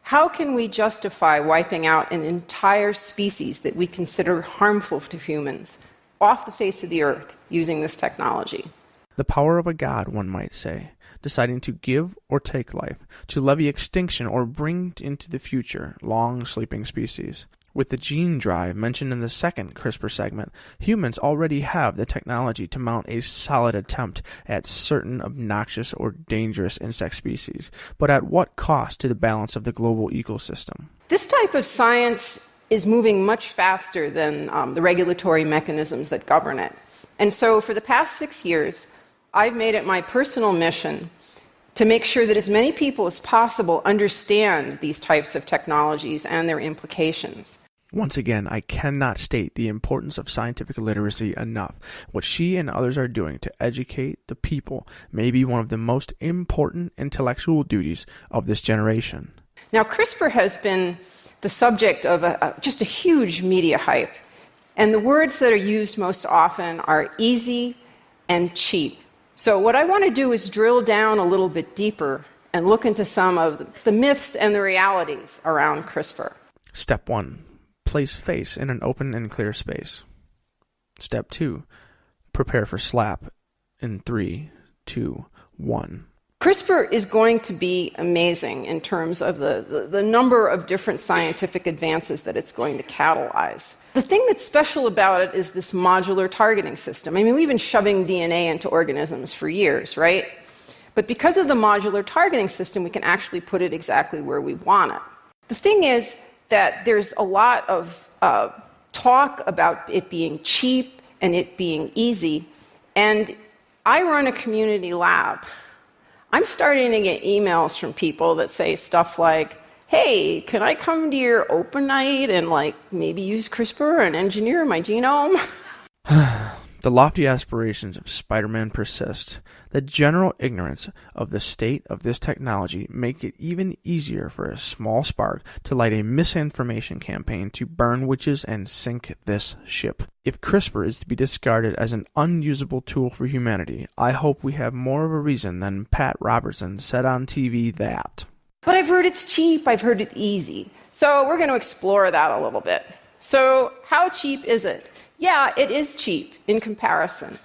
how can we justify wiping out an entire species that we consider harmful to humans off the face of the earth using this technology? The power of a god, one might say, deciding to give or take life, to levy extinction or bring into the future long-sleeping species. With the gene drive mentioned in the second CRISPR segment, humans already have the technology to mount a solid attempt at certain obnoxious or dangerous insect species, but at what cost to the balance of the global ecosystem? This type of science is moving much faster than the regulatory mechanisms that govern it. And so for the past 6 years, I've made it my personal mission to make sure that as many people as possible understand these types of technologies and their implications. Once again, I cannot state the importance of scientific literacy enough. What she and others are doing to educate the people may be one of the most important intellectual duties of this generation. Now, CRISPR has been the subject of just a huge media hype, and the words that are used most often are easy and cheap. So what I want to do is drill down a little bit deeper and look into some of the myths and the realities around CRISPR. Step 1. Place face in an open and clear space. Step 2. Prepare for slap in 3, 2, 1. CRISPR is going to be amazing in terms of the number of different scientific advances that it's going to catalyze. The thing that's special about it is this modular targeting system. I mean, we've been shoving DNA into organisms for years, right? But because of the modular targeting system, we can actually put it exactly where we want it. The thing is that there's a lot of talk about it being cheap and it being easy. And I run a community lab. I'm starting to get emails from people that say stuff like, hey, can I come to your open night and maybe use CRISPR and engineer my genome? The lofty aspirations of Spider-Man persist. The general ignorance of the state of this technology make it even easier for a small spark to light a misinformation campaign to burn witches and sink this ship. If CRISPR is to be discarded as an unusable tool for humanity, I hope we have more of a reason than Pat Robertson said on TV that. But I've heard it's cheap, I've heard it's easy. So we're going to explore that a little bit. So how cheap is it? Yeah, it is cheap in comparison.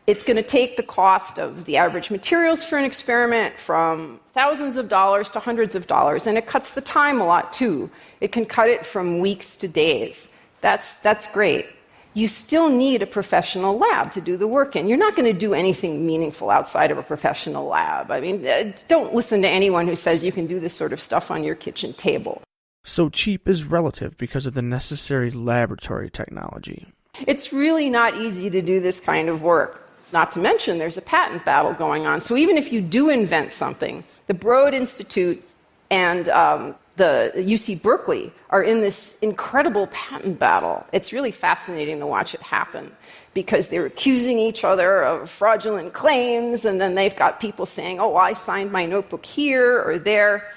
It's going to take the cost of the average materials for an experiment from thousands of dollars to hundreds of dollars, and it cuts the time a lot too. It can cut it from weeks to days. That's great. You still need a professional lab to do the work in. You're not going to do anything meaningful outside of a professional lab. I mean, don't listen to anyone who says you can do this sort of stuff on your kitchen table. So cheap is relative because of the necessary laboratory technology. It's really not easy to do this kind of work. Not to mention there's a patent battle going on. So even if you do invent something, the Broad Institute and the UC Berkeley are in this incredible patent battle. It's really fascinating to watch it happen because they're accusing each other of fraudulent claims, and then they've got people saying, oh, I signed my notebook here or there.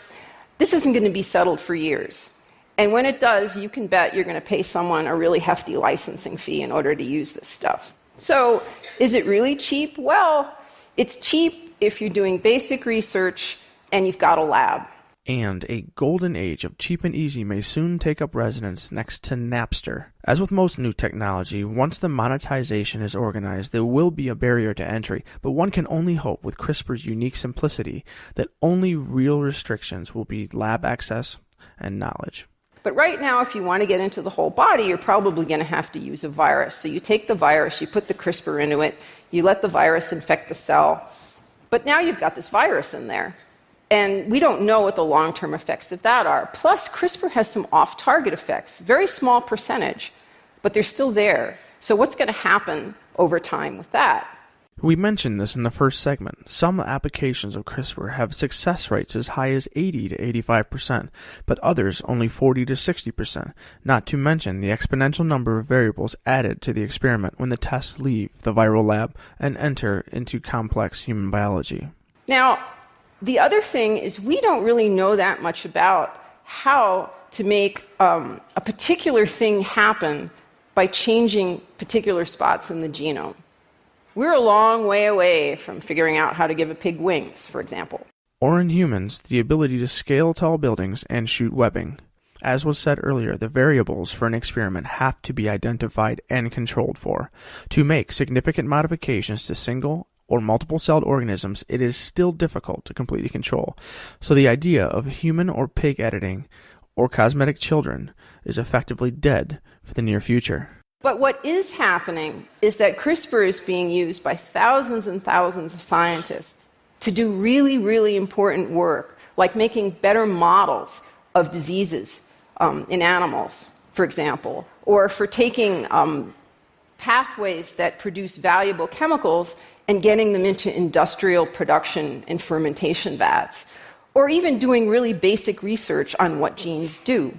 This isn't going to be settled for years. And when it does, you can bet you're going to pay someone a really hefty licensing fee in order to use this stuff. So is it really cheap? Well, it's cheap if you're doing basic research and you've got a lab. And a golden age of cheap and easy may soon take up residence next to Napster. As with most new technology, once the monetization is organized, there will be a barrier to entry, but one can only hope with CRISPR's unique simplicity that only real restrictions will be lab access and knowledge. But right now, if you want to get into the whole body, you're probably going to have to use a virus. So you take the virus, you put the CRISPR into it, you let the virus infect the cell. But now you've got this virus in there. And we don't know what the long-term effects of that are. Plus, CRISPR has some off-target effects, very small percentage, but they're still there. So what's going to happen over time with that? We mentioned this in the first segment. Some applications of CRISPR have success rates as high as 80 to 85%, but others only 40 to 60%, not to mention the exponential number of variables added to the experiment when the tests leave the viral lab and enter into complex human biology. Now, the other thing is we don't really know that much about how to make a particular thing happen by changing particular spots in the genome. We're a long way away from figuring out how to give a pig wings, for example. Or in humans, the ability to scale tall buildings and shoot webbing. As was said earlier, the variables for an experiment have to be identified and controlled for. To make significant modifications to single or multiple-celled organisms, it is still difficult to completely control. So the idea of human or pig editing or cosmetic children is effectively dead for the near future. But what is happening is that CRISPR is being used by thousands and thousands of scientists to do really, really important work, like making better models of diseases in animals, for example, or for taking pathways that produce valuable chemicals and getting them into industrial production and fermentation vats, or even doing really basic research on what genes do.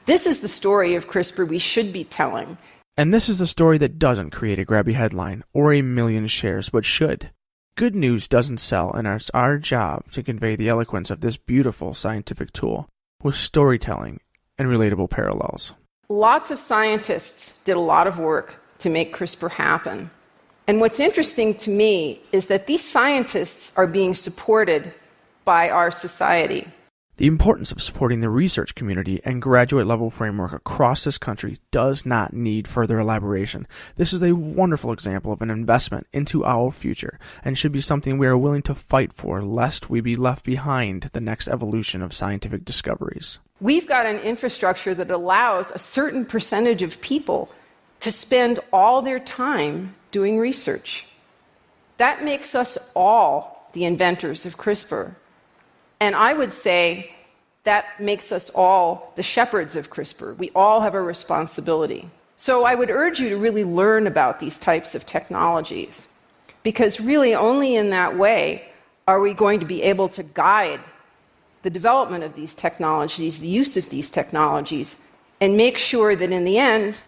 This is the story of CRISPR we should be telling. And this is the story that doesn't create a grabby headline or a million shares, but should. Good news doesn't sell, and it's our job to convey the eloquence of this beautiful scientific tool with storytelling and relatable parallels. Lots of scientists did a lot of work to make CRISPR happen. And what's interesting to me is that these scientists are being supported by our society. The importance of supporting the research community and graduate-level framework across this country does not need further elaboration. This is a wonderful example of an investment into our future and should be something we are willing to fight for, lest we be left behind the next evolution of scientific discoveries. We've got an infrastructure that allows a certain percentage of people to spend all their time doing research. That makes us all the inventors of CRISPR. And I would say that makes us all the shepherds of CRISPR. We all have a responsibility. So I would urge you to really learn about these types of technologies, because really only in that way are we going to be able to guide the development of these technologies, the use of these technologies, and make sure that in the end,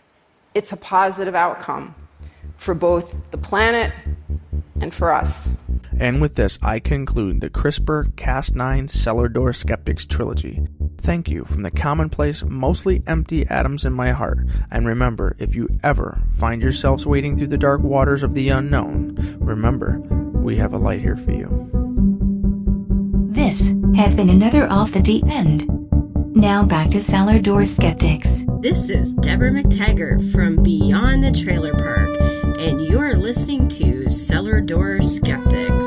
it's a positive outcome for both the planet and for us. And with this, I conclude the CRISPR Cas9 Cellar Door Skeptics trilogy. Thank you from the commonplace, mostly empty atoms in my heart. And remember, if you ever find yourselves wading through the dark waters of the unknown, remember, we have a light here for you. This has been another Off the Deep End. Now back to Cellar Door Skeptics. This is Deborah McTaggart from Beyond the Trailer Park, and you're listening to Cellar Door Skeptics.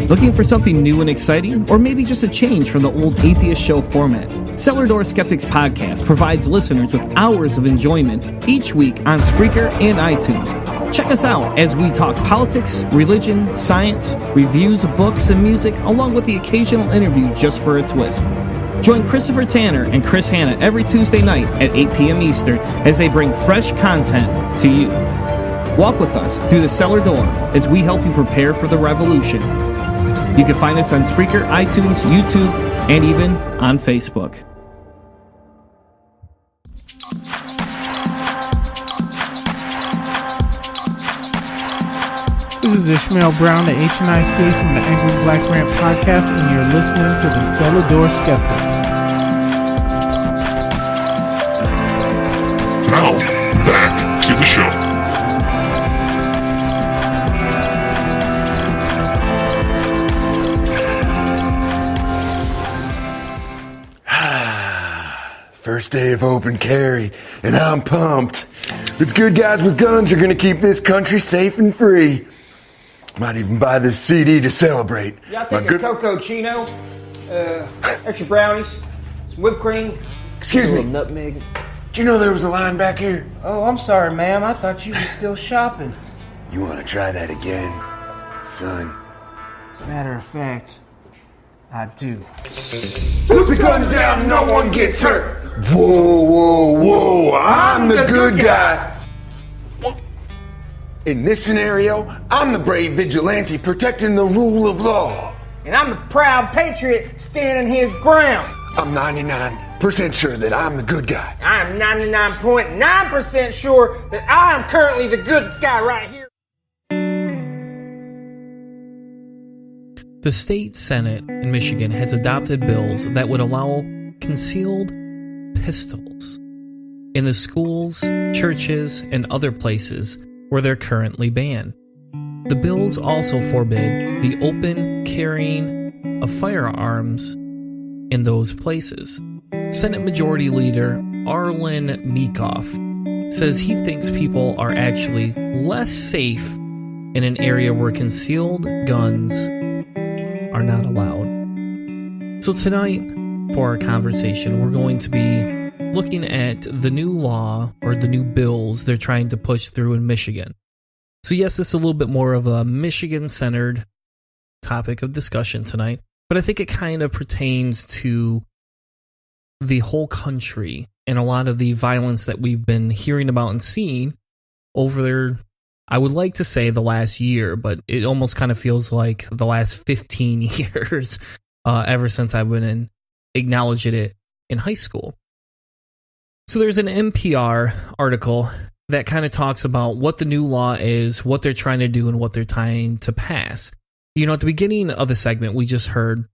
Looking for something new and exciting, or maybe just a change from the old atheist show format? Cellar Door Skeptics podcast provides listeners with hours of enjoyment each week on Spreaker and iTunes. Check us out as we talk politics, religion, science, reviews of books and music, along with the occasional interview just for a twist. Join Christopher Tanner and Chris Hanna every Tuesday night at 8 p.m. Eastern as they bring fresh content to you. Walk with us through the cellar door as we help you prepare for the revolution. You can find us on Spreaker, iTunes, YouTube, and even on Facebook. This is Ishmael Brown, the HNIC from the Angry Black Rant podcast, and you're listening to the Cellar Door Skeptics. Now, back to the show. First day of open carry, and I'm pumped. It's good guys with guns are gonna keep this country safe and free. Might even buy this CD to celebrate. Y'all take a Cocoa Chino, extra brownies, some whipped cream. Excuse me. Nutmeg. Do you know there was a line back here? Oh, I'm sorry, ma'am. I thought you were still shopping. You wanna try that again, son? As a matter of fact, I do. Put the gun down, no one gets hurt. Whoa, whoa, whoa, I'm the good guy. In this scenario, I'm the brave vigilante protecting the rule of law. And I'm the proud patriot standing his ground. I'm 99% sure that I'm the good guy. I'm 99.9% sure that I am currently the good guy right here. The state Senate in Michigan has adopted bills that would allow concealed pistols. in the schools, churches, and other places where they're currently banned. The bills also forbid the open carrying of firearms in those places. Senate Majority Leader Arlen Meekoff says he thinks people are actually less safe in an area where concealed guns are not allowed. So tonight, for our conversation, we're going to be looking at the new law or the new bills they're trying to push through in Michigan. So yes, this is a little bit more of a Michigan-centered topic of discussion tonight, but I think it kind of pertains to the whole country and a lot of the violence that we've been hearing about and seeing over, I would like to say the last year, but it almost kind of feels like the last 15 years ever since I've been acknowledging it in high school. So there's an NPR article that kind of talks about what the new law is, what they're trying to do, and what they're trying to pass. You know, at the beginning of the segment, we just heard,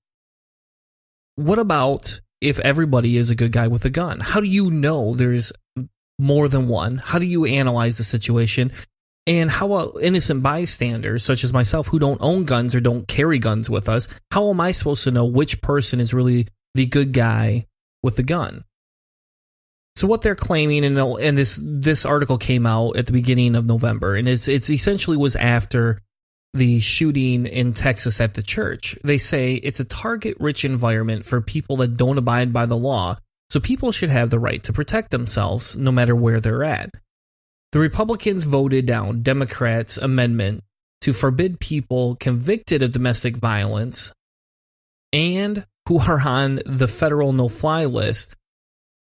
what about if everybody is a good guy with a gun? How do you know there's more than one? How do you analyze the situation? And how about innocent bystanders, such as myself, who don't own guns or don't carry guns with us? How am I supposed to know which person is really the good guy with the gun? So what they're claiming, and this article came out at the beginning of November, and it's essentially was after the shooting in Texas at the church. They say it's a target-rich environment for people that don't abide by the law, so people should have the right to protect themselves no matter where they're at. The Republicans voted down Democrats' amendment to forbid people convicted of domestic violence and who are on the federal no-fly list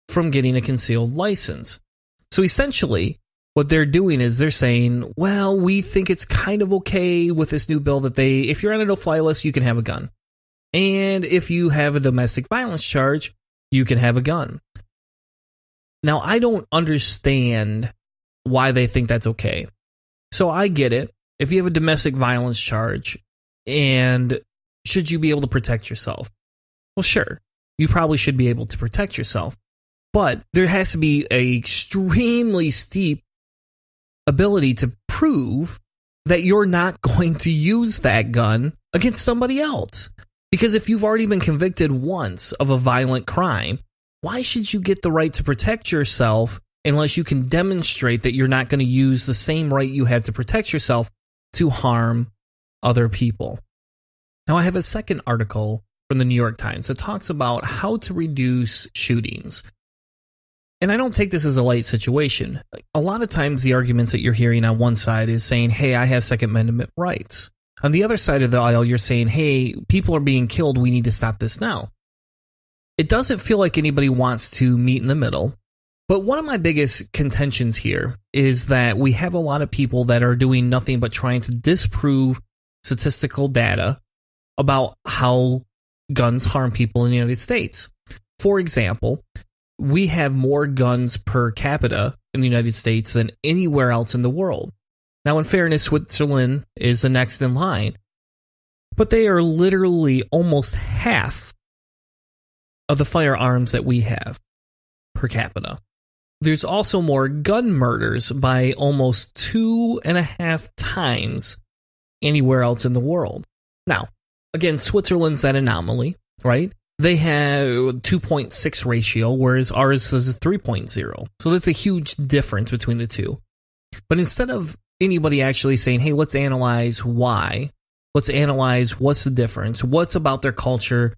from getting a concealed license. So essentially, what they're doing is they're saying, well, we think it's kind of okay with this new bill that if you're on a no-fly list, you can have a gun. And if you have a domestic violence charge, you can have a gun. Now, I don't understand why they think that's okay. So I get it. If you have a domestic violence charge, and should you be able to protect yourself? Well, sure. You probably should be able to protect yourself. But there has to be an extremely steep ability to prove that you're not going to use that gun against somebody else. Because if you've already been convicted once of a violent crime, why should you get the right to protect yourself unless you can demonstrate that you're not going to use the same right you have to protect yourself to harm other people? Now, I have a second article from the New York Times that talks about how to reduce shootings. And I don't take this as a light situation. A lot of times the arguments that you're hearing on one side is saying, hey, I have Second Amendment rights. On the other side of the aisle, you're saying, hey, people are being killed. We need to stop this now. It doesn't feel like anybody wants to meet in the middle. But one of my biggest contentions here is that we have a lot of people that are doing nothing but trying to disprove statistical data about how guns harm people in the United States. For example, we have more guns per capita in the United States than anywhere else in the world. Now, in fairness, Switzerland is the next in line, but they are literally almost half of the firearms that we have per capita. There's also more gun murders by almost 2.5 times anywhere else in the world. Now, again, Switzerland's that anomaly, right? They have 2.6 ratio, whereas ours is 3.0. So that's a huge difference between the two. But instead of anybody actually saying, hey, let's analyze why, let's analyze what's the difference, what's about their culture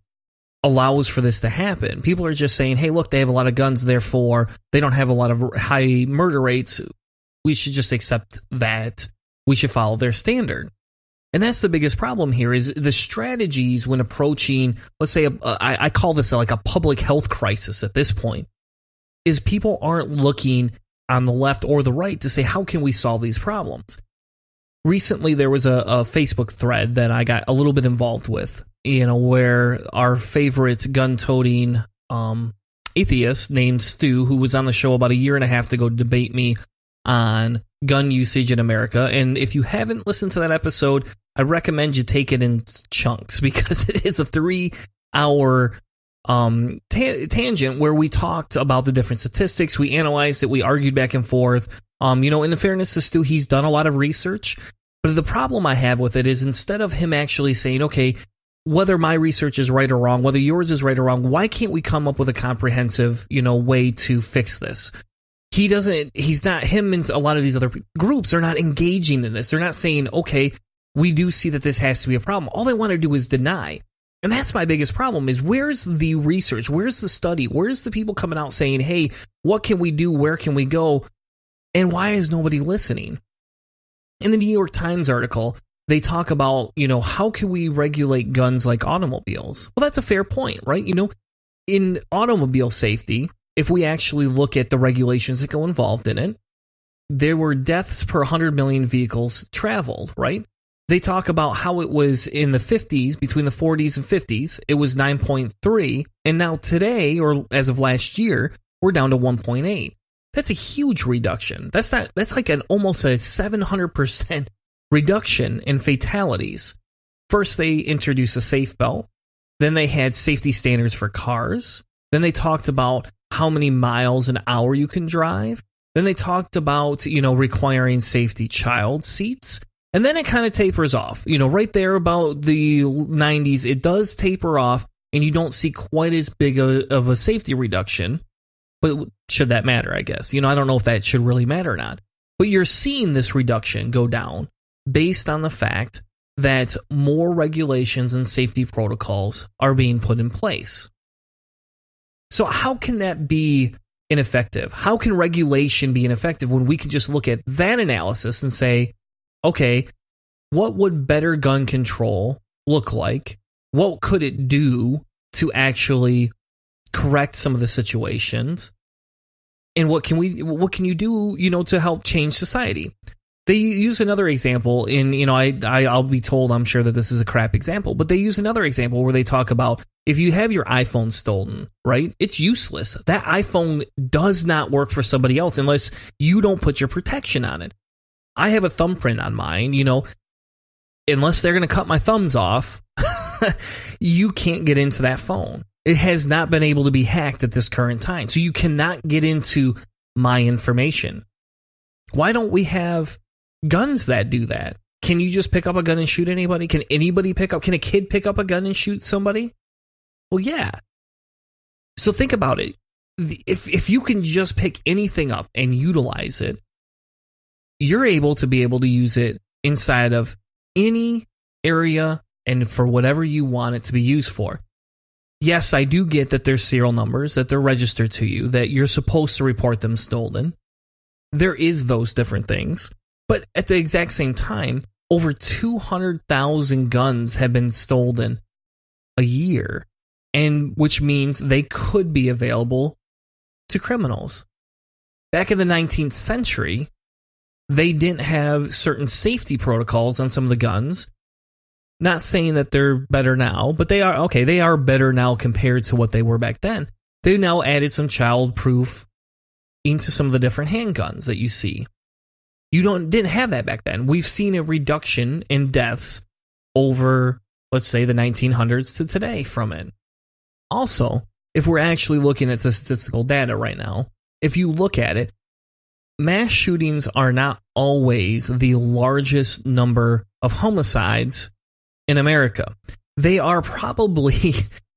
allows for this to happen, people are just saying, hey, look, they have a lot of guns, therefore they don't have a lot of high murder rates. We should just accept that. We should follow their standard. And that's the biggest problem here is the strategies when approaching, let's say, I call this like a public health crisis at this point, is people aren't looking on the left or the right to say, how can we solve these problems? Recently, there was a Facebook thread that I got a little bit involved with, where our favorite gun-toting atheist named Stu, who was on the show about 1.5 years ago, debate me on gun usage in America. And if you haven't listened to that episode, I recommend you take it in chunks because it is a 3-hour tangent where we talked about the different statistics. We analyzed it. We argued back and forth. In fairness to Stu, he's done a lot of research. But the problem I have with it is instead of him actually saying, okay, whether my research is right or wrong, whether yours is right or wrong, why can't we come up with a comprehensive, way to fix this? Him and a lot of these other groups are not engaging in this. They're not saying, okay, we do see that this has to be a problem. All they want to do is deny. And that's my biggest problem is where's the research? Where's the study? Where's the people coming out saying, hey, what can we do? Where can we go? And why is nobody listening? In the New York Times article, they talk about, how can we regulate guns like automobiles? Well, that's a fair point, right? In automobile safety, if we actually look at the regulations that go involved in it, there were deaths per 100 million vehicles traveled, right? They talk about how it was in the 50s, between the 40s and 50s, it was 9.3, and now today, or as of last year, we're down to 1.8. That's a huge reduction. That's like almost a 700% reduction in fatalities. First, they introduced a safe belt. Then they had safety standards for cars. Then they talked about how many miles an hour you can drive. Then they talked about, requiring safety child seats. And then it kind of tapers off. Right there about the 90s, it does taper off, and you don't see quite as big of a safety reduction. But should that matter, I guess? I don't know if that should really matter or not. But you're seeing this reduction go down based on the fact that more regulations and safety protocols are being put in place. So how can that be ineffective? How can regulation be ineffective when we can just look at that analysis and say, okay, what would better gun control look like? What could it do to actually correct some of the situations? And what can you do, to help change society? They use another example in, I'll be told, I'm sure that this is a crap example, but they use another example where they talk about if you have your iPhone stolen, right? It's useless. That iPhone does not work for somebody else unless you don't put your protection on it. I have a thumbprint on mine, unless they're going to cut my thumbs off, you can't get into that phone. It has not been able to be hacked at this current time. So you cannot get into my information. Why don't we have guns that do that? Can you just pick up a gun and shoot anybody? Can a kid pick up a gun and shoot somebody? Well, yeah. So think about it. If you can just pick anything up and utilize it, you're able to use it inside of any area and for whatever you want it to be used for. Yes, I do get that there's serial numbers, that they're registered to you, that you're supposed to report them stolen. There is those different things. But at the exact same time, over 200,000 guns have been stolen a year, and which means they could be available to criminals. Back in the 19th century, they didn't have certain safety protocols on some of the guns. Not saying that they're better now, but they are better now compared to what they were back then. They now added some child-proof into some of the different handguns that you see. You didn't have that back then. We've seen a reduction in deaths over, let's say, the 1900s to today from it. Also, if we're actually looking at the statistical data right now, if you look at it, mass shootings are not always the largest number of homicides in America. They are probably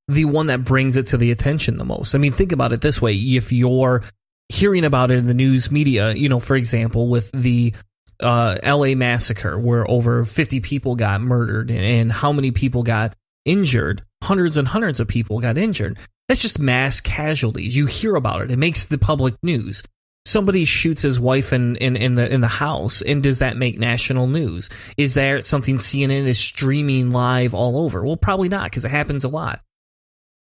the one that brings it to the attention the most. I mean, think about it this way. If you're hearing about it in the news media, for example, with the LA massacre where over 50 people got murdered and how many people got injured, hundreds and hundreds of people got injured. That's just mass casualties. You hear about it. It makes the public news. Somebody shoots his wife in the house, and does that make national news? Is there something CNN is streaming live all over? Well, probably not, because it happens a lot.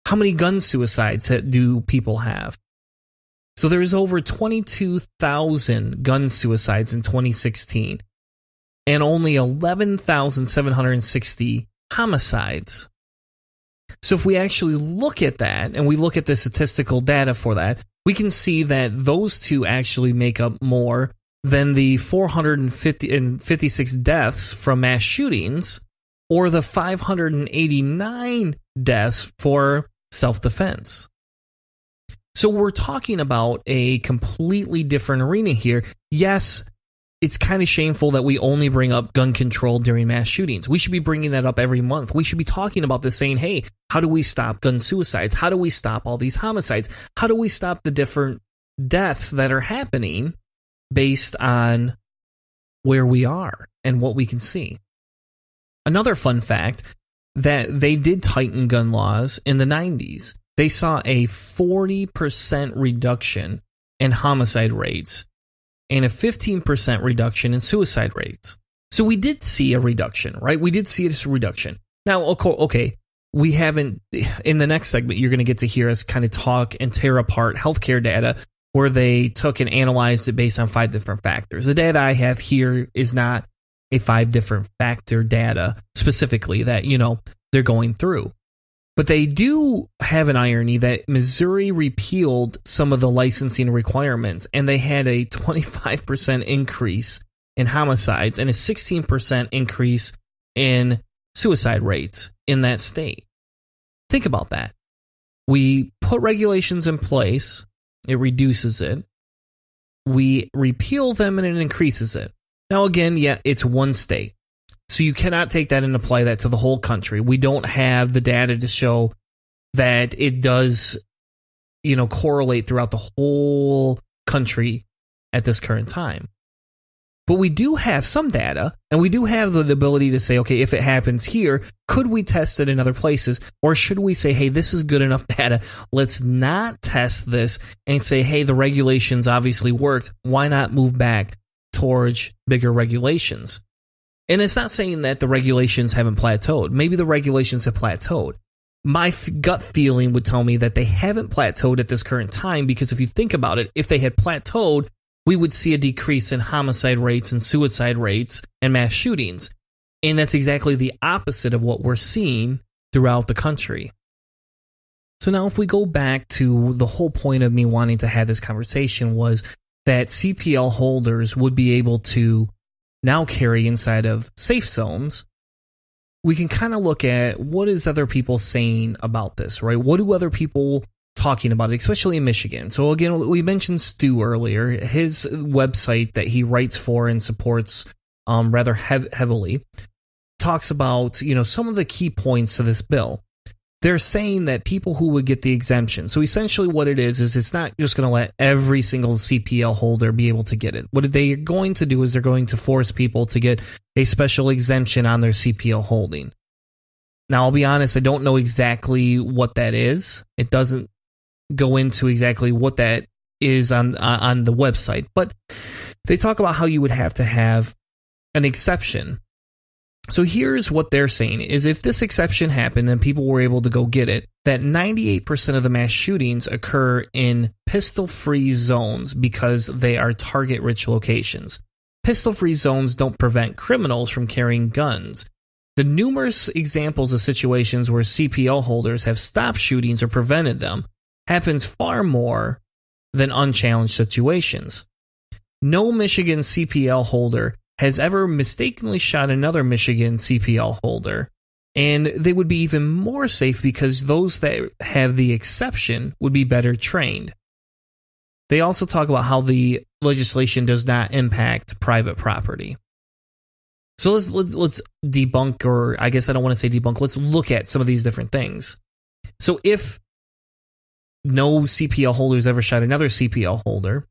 How many gun suicides do people have? So there's over 22,000 gun suicides in 2016, and only 11,760 homicides. So if we actually look at that, and we look at the statistical data for that, we can see that those two actually make up more than the 456 deaths from mass shootings, or the 589 deaths for self-defense. So we're talking about a completely different arena here. Yes, it's kind of shameful that we only bring up gun control during mass shootings. We should be bringing that up every month. We should be talking about this, saying, hey, how do we stop gun suicides? How do we stop all these homicides? How do we stop the different deaths that are happening based on where we are and what we can see? Another fun fact, that they did tighten gun laws in the 90s. They saw a 40% reduction in homicide rates and a 15% reduction in suicide rates. So we did see a reduction, right? We did see a reduction. Now, okay, we haven't, in the next segment, you're going to get to hear us kind of talk and tear apart healthcare data where they took and analyzed it based on 5 different factors. The data I have here is not a 5 different factor data specifically that, they're going through. But they do have an irony that Missouri repealed some of the licensing requirements, and they had a 25% increase in homicides and a 16% increase in suicide rates in that state. Think about that. We put regulations in place, it reduces it. We repeal them and it increases it. Now, again, yeah, it's one state. So you cannot take that and apply that to the whole country. We don't have the data to show that it does, correlate throughout the whole country at this current time. But we do have some data, and we do have the ability to say, okay, if it happens here, could we test it in other places? Or should we say, hey, this is good enough data, let's not test this and say, hey, the regulations obviously worked. Why not move back towards bigger regulations? And it's not saying that the regulations haven't plateaued. Maybe the regulations have plateaued. My gut feeling would tell me that they haven't plateaued at this current time, because if you think about it, if they had plateaued, we would see a decrease in homicide rates and suicide rates and mass shootings. And that's exactly the opposite of what we're seeing throughout the country. So now if we go back to the whole point of me wanting to have this conversation was that CPL holders would be able to now carry inside of safe zones, we can kind of look at what is other people saying about this, right? What do other people talking about it, especially in Michigan? So again, we mentioned Stu earlier. His website that he writes for and supports rather heavily talks about, some of the key points to this bill. They're saying that people who would get the exemption. So essentially what it is it's not just going to let every single CPL holder be able to get it. What they're going to do is they're going to force people to get a special exemption on their CPL holding. Now, I'll be honest, I don't know exactly what that is. It doesn't go into exactly what that is on the website, but they talk about how you would have to have an exception. So here's what they're saying is if this exception happened and people were able to go get it, that 98% of the mass shootings occur in pistol-free zones because they are target-rich locations. Pistol-free zones don't prevent criminals from carrying guns. The numerous examples of situations where CPL holders have stopped shootings or prevented them happens far more than unchallenged situations. No Michigan CPL holder has ever mistakenly shot another Michigan CPL holder, and they would be even more safe because those that have the exception would be better trained. They also talk about how the legislation does not impact private property. So let's debunk, or I guess I don't want to say debunk, let's look at some of these different things. So if no CPL holders ever shot another CPL holder,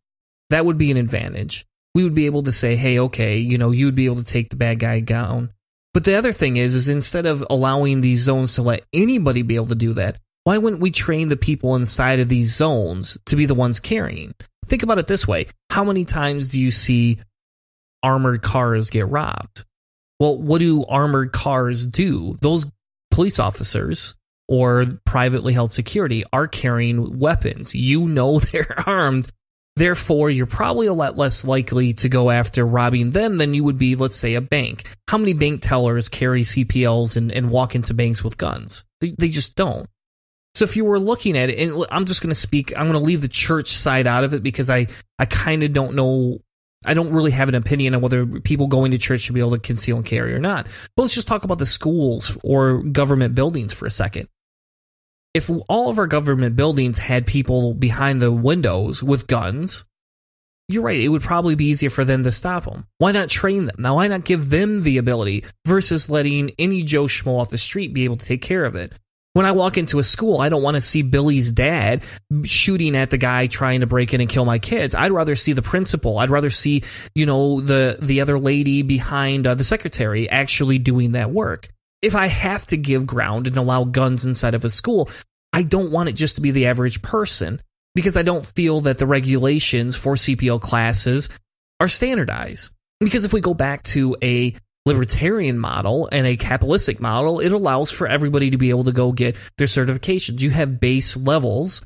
that would be an advantage. We would be able to say, hey, okay, you would be able to take the bad guy down. But the other thing is instead of allowing these zones to let anybody be able to do that, why wouldn't we train the people inside of these zones to be the ones carrying? Think about it this way. How many times do you see armored cars get robbed? Well, what do armored cars do? Those police officers or privately held security are carrying weapons. They're armed. Therefore, you're probably a lot less likely to go after robbing them than you would be, let's say, a bank. How many bank tellers carry CPLs and walk into banks with guns? They just don't. So if you were looking at it, and I'm just going to leave the church side out of it because I kind of don't know. I don't really have an opinion on whether people going to church should be able to conceal and carry or not. But let's just talk about the schools or government buildings for a second. If all of our government buildings had people behind the windows with guns, you're right, it would probably be easier for them to stop them. Why not train them? Now, why not give them the ability versus letting any Joe Schmo off the street be able to take care of it? When I walk into a school, I don't want to see Billy's dad shooting at the guy trying to break in and kill my kids. I'd rather see the principal. I'd rather see, the other lady behind the secretary actually doing that work. If I have to give ground and allow guns inside of a school, I don't want it just to be the average person, because I don't feel that the regulations for CPL classes are standardized. Because if we go back to a libertarian model and a capitalistic model, it allows for everybody to be able to go get their certifications. You have base levels,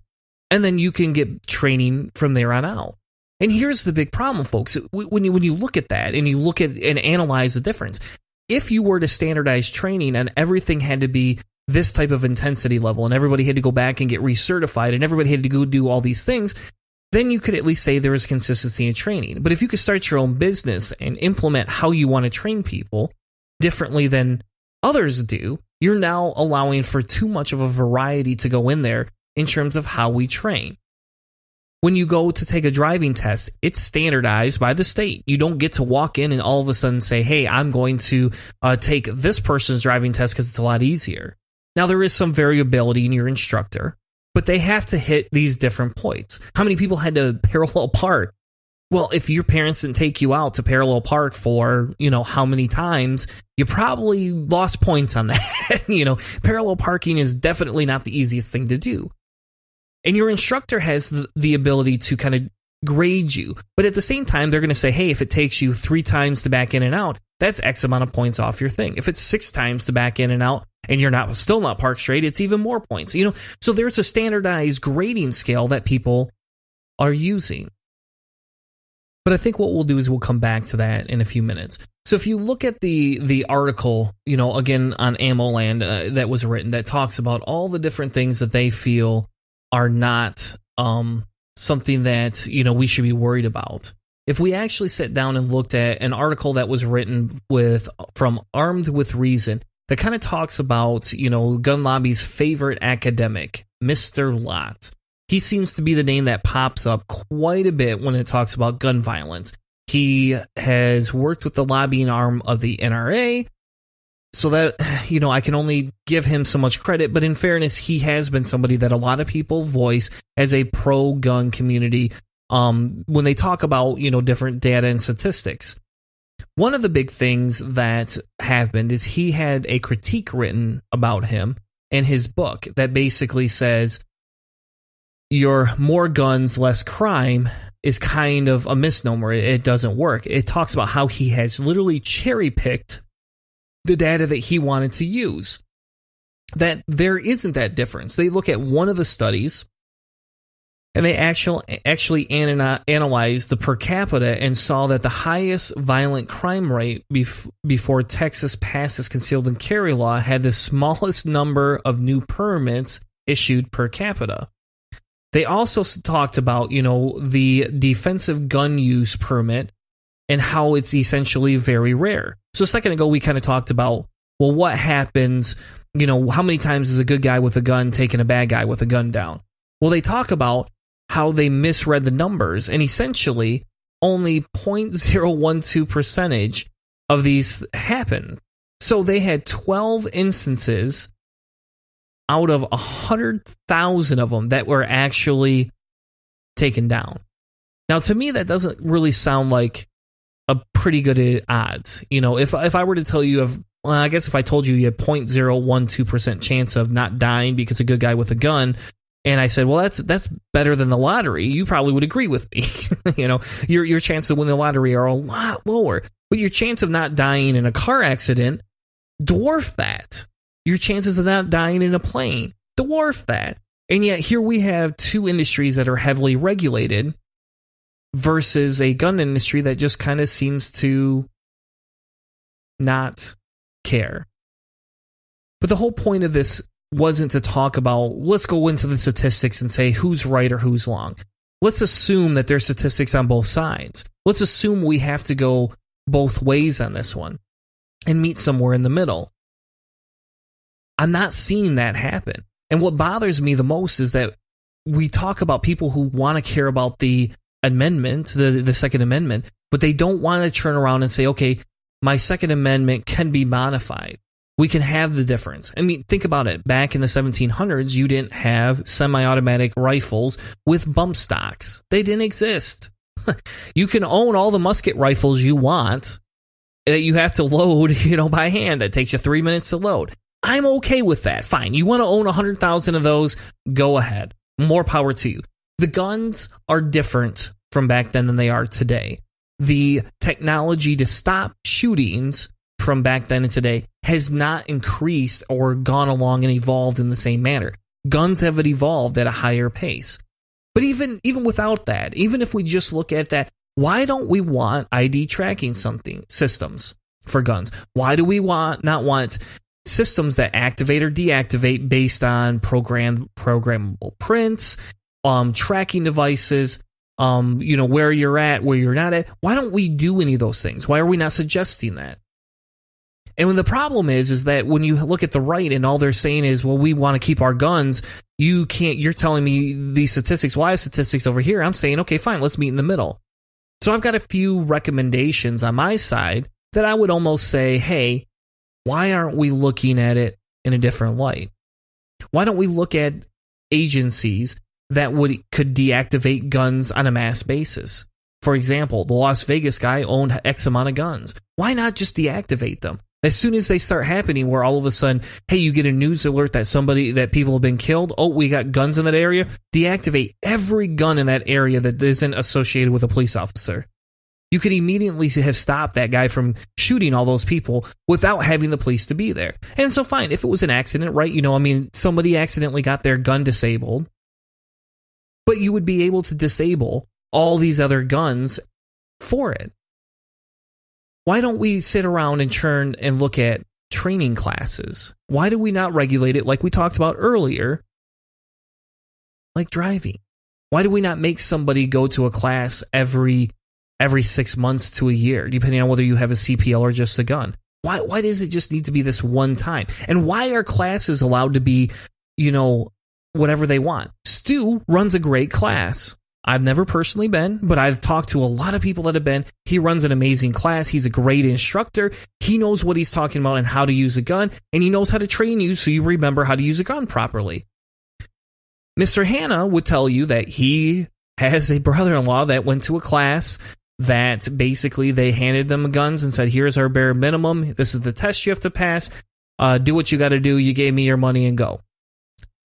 and then you can get training from there on out. And here's the big problem, folks. When you look at that and you look at and analyze the difference, if you were to standardize training and everything had to be this type of intensity level and everybody had to go back and get recertified and everybody had to go do all these things, then you could at least say there is consistency in training. But if you could start your own business and implement how you want to train people differently than others do, you're now allowing for too much of a variety to go in there in terms of how we train. When you go to take a driving test, it's standardized by the state. You don't get to walk in and all of a sudden say, hey, I'm going to take this person's driving test because it's a lot easier. Now, there is some variability in your instructor, but they have to hit these different points. How many people had to parallel park? Well, if your parents didn't take you out to parallel park for, how many times, you probably lost points on that. Parallel parking is definitely not the easiest thing to do. And your instructor has the ability to kind of grade you. But at the same time, they're going to say, hey, if it takes you 3 times to back in and out, that's X amount of points off your thing. If it's 6 times to back in and out, and you're still not parked straight, it's even more points. So there's a standardized grading scale that people are using. But I think what we'll do is we'll come back to that in a few minutes. So if you look at the article, again on AmmoLand that was written, that talks about all the different things that they feel are not something that we should be worried about. If we actually sat down and looked at an article that was written from Armed with Reason, that kind of talks about, gun lobby's favorite academic, Mr. Lott. He seems to be the name that pops up quite a bit when it talks about gun violence. He has worked with the lobbying arm of the NRA, so that, I can only give him so much credit, but in fairness, he has been somebody that a lot of people voice as a pro-gun community when they talk about, different data and statistics. One of the big things that happened is he had a critique written about him in his book that basically says your more guns, less crime is kind of a misnomer. It doesn't work. It talks about how he has literally cherry-picked the data that he wanted to use. That there isn't that difference. They look at one of the studies and they actually analyzed the per capita and saw that the highest violent crime rate before Texas passed its concealed and carry law had the smallest number of new permits issued per capita. They also talked about, the defensive gun use permit and how it's essentially very rare. So a second ago, we kind of talked about, well, what happens, how many times is a good guy with a gun taking a bad guy with a gun down? Well, they talk about how they misread the numbers, and essentially only 0.012% of these happened. So they had 12 instances out of 100,000 of them that were actually taken down. Now, to me, that doesn't really sound like a pretty good odds. If I were to tell you I guess if I told you had 0.012% chance of not dying because a good guy with a gun, and I said, well, that's better than the lottery, you probably would agree with me. Your chances of winning the lottery are a lot lower, but your chance of not dying in a car accident dwarf that. Your chances of not dying in a plane dwarf that. And yet here we have two industries that are heavily regulated versus a gun industry that just kind of seems to not care. But the whole point of this wasn't to talk about, let's go into the statistics and say who's right or who's wrong. Let's assume that there's statistics on both sides. Let's assume we have to go both ways on this one and meet somewhere in the middle. I'm not seeing that happen. And what bothers me the most is that we talk about people who want to care about the amendment, the Second Amendment, but they don't want to turn around and say, okay, my Second Amendment can be modified. We can have the difference. I mean, think about it. Back in the 1700s, you didn't have semi-automatic rifles with bump stocks. They didn't exist. You can own all the musket rifles you want that you have to load, by hand. That takes you 3 minutes to load. I'm okay with that. Fine. You want to own 100,000 of those? Go ahead. More power to you. The guns are different from back then than they are today. The technology to stop shootings from back then and today has not increased or gone along and evolved in the same manner. Guns have evolved at a higher pace. But even without that, even if we just look at that, why don't we want ID tracking systems for guns? Why do we not want systems that activate or deactivate based on programmable prints, tracking devices, where you're at, where you're not at? Why don't we do any of those things? Why are we not suggesting that? And when the problem is that when you look at the right and all they're saying is, well, we want to keep our guns, you're telling me these statistics. Well, I have statistics over here. I'm saying, okay, fine, let's meet in the middle. So I've got a few recommendations on my side that I would almost say, hey, why aren't we looking at it in a different light? Why don't we look at agencies that could deactivate guns on a mass basis? For example, the Las Vegas guy owned X amount of guns. Why not just deactivate them? As soon as they start happening, where all of a sudden, hey, you get a news alert that people have been killed. Oh, we got guns in that area. Deactivate every gun in that area that isn't associated with a police officer. You could immediately have stopped that guy from shooting all those people without having the police to be there. And so fine, if it was an accident, right? Somebody accidentally got their gun disabled, but you would be able to disable all these other guns for it. Why don't we sit around and turn and look at training classes? Why do we not regulate it like we talked about earlier, like driving? Why do we not make somebody go to a class every 6 months to a year, depending on whether you have a CPL or just a gun? Why does it just need to be this one time? And why are classes allowed to be, whatever they want? Stu runs a great class. I've never personally been, but I've talked to a lot of people that have been. He runs an amazing class. He's a great instructor. He knows what he's talking about and how to use a gun, and he knows how to train you so you remember how to use a gun properly. Mr. Hanna would tell you that he has a brother-in-law that went to a class that basically they handed them guns and said, here's our bare minimum. This is the test you have to pass. Do what you got to do. You gave me your money and go.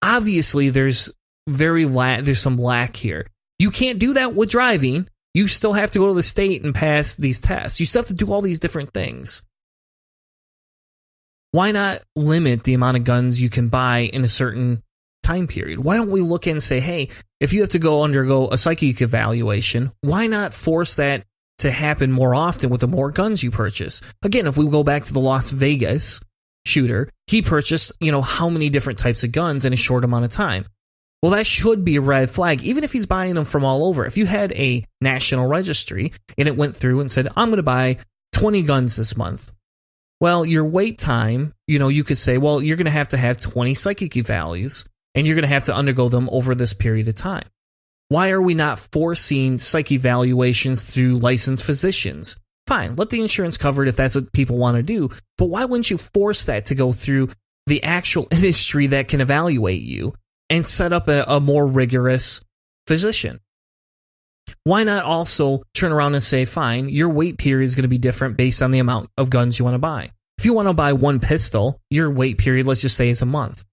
Obviously, there's some lack here. You can't do that with driving. You still have to go to the state and pass these tests. You still have to do all these different things. Why not limit the amount of guns you can buy in a certain time period? Why don't we look and say, hey, if you have to undergo a psychic evaluation, why not force that to happen more often with the more guns you purchase? Again, if we go back to the Las Vegas shooter, he purchased, how many different types of guns in a short amount of time. Well, that should be a red flag, even if he's buying them from all over. If you had a national registry and it went through and said, I'm going to buy 20 guns this month. Well, your wait time, you could say, well, you're going to have 20 psychic evals, and you're going to have to undergo them over this period of time. Why are we not forcing psych evaluations through licensed physicians? Fine, let the insurance cover it if that's what people want to do, but why wouldn't you force that to go through the actual industry that can evaluate you and set up a more rigorous physician? Why not also turn around and say, fine, your wait period is going to be different based on the amount of guns you want to buy. If you want to buy one pistol, your wait period, let's just say, is a month.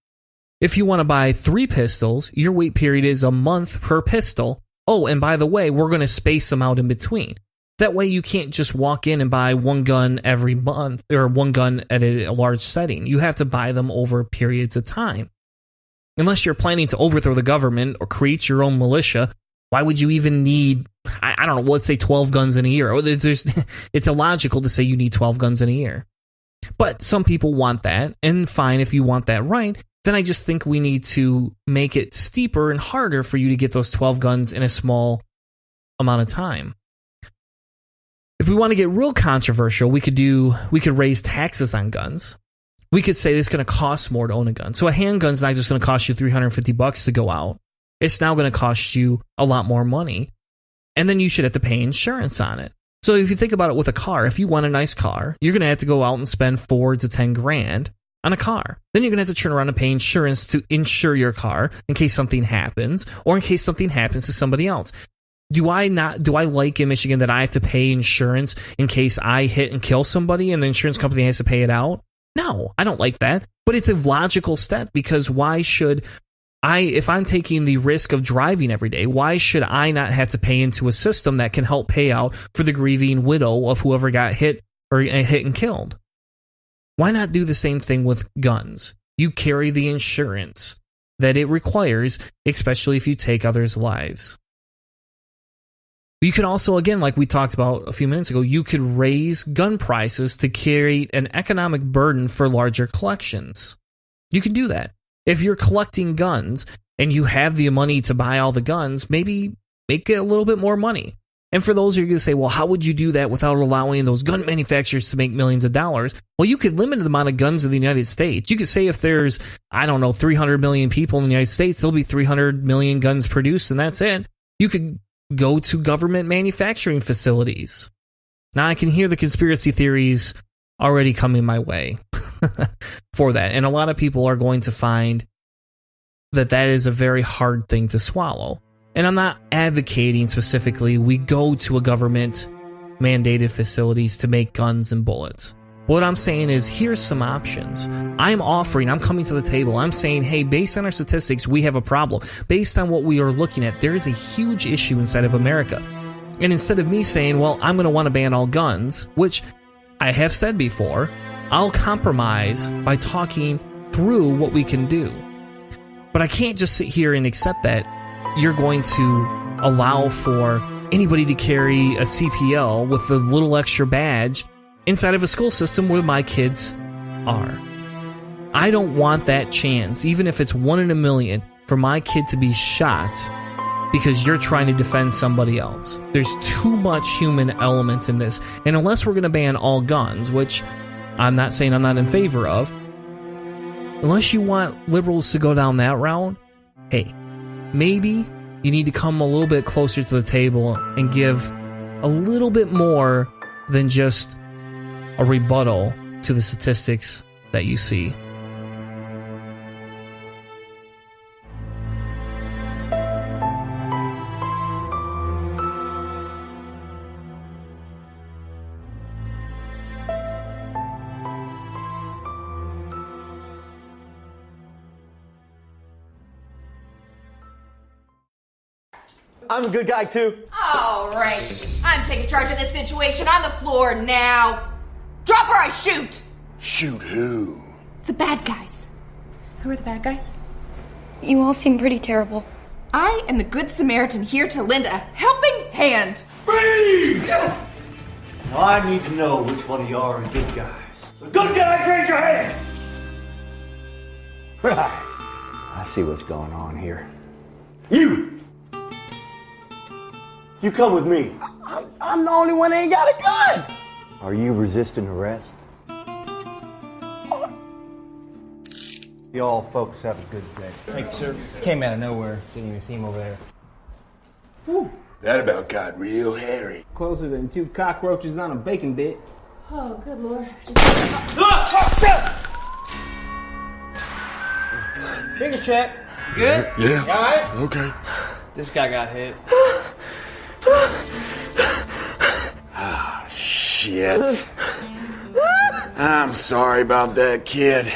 If you want to buy 3 pistols, your wait period is a month per pistol. Oh, and by the way, we're going to space them out in between. That way you can't just walk in and buy one gun every month or one gun at a large setting. You have to buy them over periods of time. Unless you're planning to overthrow the government or create your own militia, why would you even need, I don't know, let's say 12 guns in a year? It's illogical to say you need 12 guns in a year. But some people want that, and fine, if you want that right, then I just think we need to make it steeper and harder for you to get those 12 guns in a small amount of time. If we want to get real controversial, we could raise taxes on guns. We could say it's going to cost more to own a gun. So a handgun's not just going to cost you $350 to go out. It's now going to cost you a lot more money. And then you should have to pay insurance on it. So if you think about it with a car, if you want a nice car, you're going to have to go out and spend $4,000 to $10,000 on a car. Then you're going to have to turn around and pay insurance to insure your car in case something happens or in case something happens to somebody else. Do I like in Michigan that I have to pay insurance in case I hit and kill somebody and the insurance company has to pay it out? No, I don't like that. But it's a logical step, because why should if I'm taking the risk of driving every day, why should I not have to pay into a system that can help pay out for the grieving widow of whoever got hit and killed? Why not do the same thing with guns? You carry the insurance that it requires, especially if you take others' lives. You could also, again, like we talked about a few minutes ago, you could raise gun prices to create an economic burden for larger collections. You can do that. If you're collecting guns and you have the money to buy all the guns, maybe make it a little bit more money. And for those of you who say, well, how would you do that without allowing those gun manufacturers to make millions of dollars? Well, you could limit the amount of guns in the United States. You could say if there's, 300 million people in the United States, there'll be 300 million guns produced, and that's it. You could go to government manufacturing facilities. Now, I can hear the conspiracy theories already coming my way for that. And a lot of people are going to find that is a very hard thing to swallow. And I'm not advocating specifically we go to a government mandated facilities to make guns and bullets. What I'm saying is, here's some options. I'm coming to the table. I'm saying, hey, based on our statistics, we have a problem. Based on what we are looking at, there is a huge issue inside of America. And instead of me saying, well, I'm going to want to ban all guns, which I have said before, I'll compromise by talking through what we can do. But I can't just sit here and accept that you're going to allow for anybody to carry a CPL with a little extra badge inside of a school system where my kids are. I don't want that chance, even if it's 1 in a million, for my kid to be shot because you're trying to defend somebody else. There's too much human element in this. And unless we're going to ban all guns, which I'm not saying I'm not in favor of, unless you want liberals to go down that route, hey, maybe you need to come a little bit closer to the table and give a little bit more than just a rebuttal to the statistics that you see. I'm a good guy too. All right. I'm taking charge of this situation on the floor now. Drop or I shoot. Shoot who? The bad guys. Who are the bad guys? You all seem pretty terrible. I am the Good Samaritan here to lend a helping hand. Freeze! Now I need to know which one of y'all are good guys. So good guys, raise your hand! Right. I see what's going on here. You come with me. I'm the only one that ain't got a gun. Are you resisting arrest? Y'all folks have a good day. Thank you, sir. Came out of nowhere. Didn't even see him over there. Whew. That about got real hairy. Closer than 2 cockroaches on a bacon bit. Oh, good Lord. Finger check. Good? Yeah. All right? Okay. This guy got hit. Ah, shit. I'm sorry about that, kid.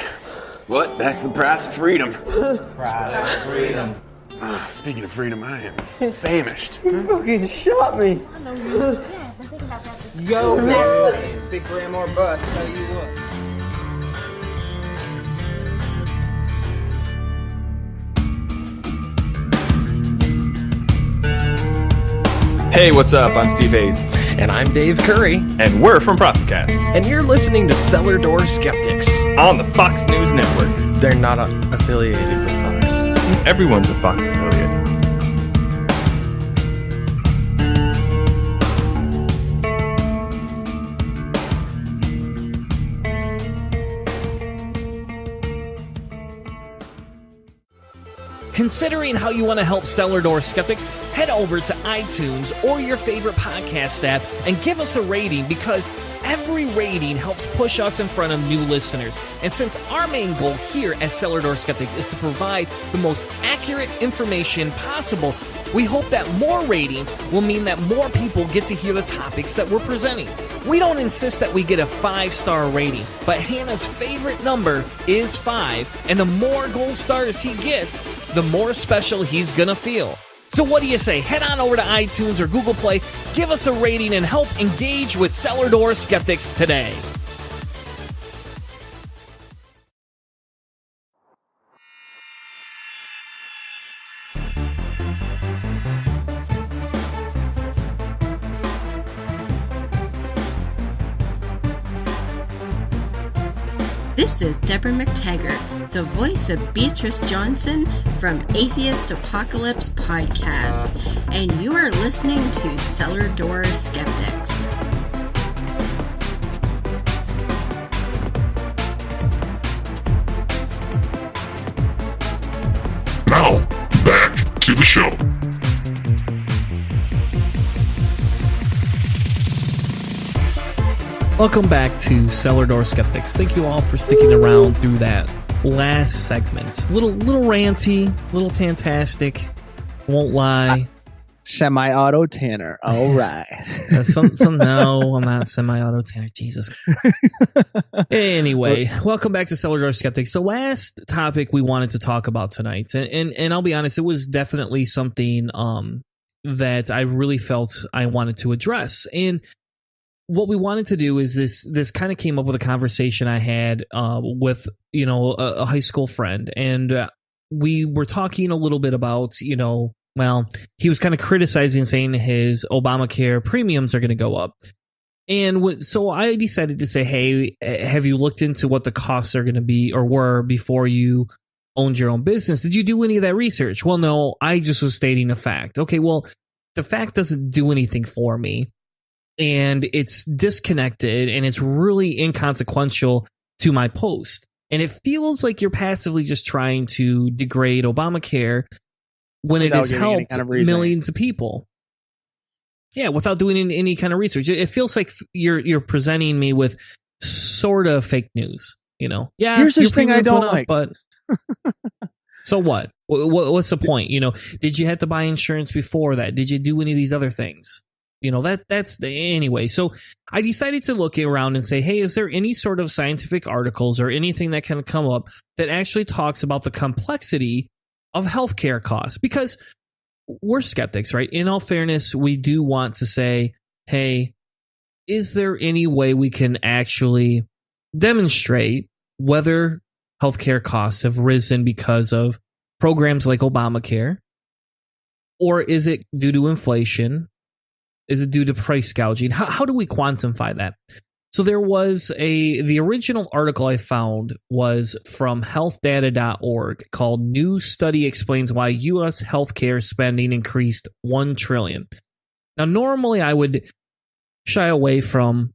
What? That's the price of freedom. Price of freedom. Speaking of freedom, I am famished. You fucking shot me. Yo, big grandma or bust, tell you what. Hey, what's up? I'm Steve Hayes. And I'm Dave Curry. And we're from Prophetcast. And you're listening to Cellar Door Skeptics. On the Fox News Network. They're not affiliated with Fox. Everyone's a Fox affiliate. Considering how you want to help Cellar Door Skeptics, head over to iTunes or your favorite podcast app and give us a rating, because every rating helps push us in front of new listeners. And since our main goal here at Cellar Door Skeptics is to provide the most accurate information possible, we hope that more ratings will mean that more people get to hear the topics that we're presenting. We don't insist that we get a 5-star rating, but Hannah's favorite number is 5, and the more gold stars he gets, the more special he's gonna feel. So what do you say? Head on over to iTunes or Google Play, give us a rating, and help engage with Cellar Door Skeptics today. This is Deborah McTaggart, the voice of Beatrice Johnson from Atheist Apocalypse Podcast, and you are listening to Cellar Door Skeptics. Now, back to the show. Welcome back to Cellar Door Skeptics. Thank you all for sticking around through that last segment. Little ranty, little tantastic. Won't lie. Semi-auto Tanner. All right. No, I'm not semi-auto Tanner. Jesus. Anyway, welcome back to Cellar Door Skeptics. The last topic we wanted to talk about tonight, and I'll be honest, it was definitely something that I really felt I wanted to address. And what we wanted to do is this kind of came up with a conversation I had with, a high school friend. And we were talking a little bit about, he was kind of criticizing, saying his Obamacare premiums are going to go up. And so I decided to say, hey, have you looked into what the costs are going to be or were before you owned your own business? Did you do any of that research? Well, no, I just was stating a fact. Okay, well, the fact doesn't do anything for me. And it's disconnected and it's really inconsequential to my post. And it feels like you're passively just trying to degrade Obamacare when it has helped millions of people. Yeah, without doing any kind of research. It feels like you're presenting me with sort of fake news, Yeah, here's this thing I don't like. But so what? What's the point? Did you have to buy insurance before that? Did you do any of these other things? Anyway. So I decided to look around and say, hey, is there any sort of scientific articles or anything that can come up that actually talks about the complexity of healthcare costs? Because we're skeptics, right? In all fairness, we do want to say, hey, is there any way we can actually demonstrate whether healthcare costs have risen because of programs like Obamacare? Or is it due to inflation? Is it due to price gouging? How do we quantify that? So there was the original article I found was from healthdata.org called New Study Explains Why U.S. Healthcare Spending Increased $1 trillion. Now, normally I would shy away from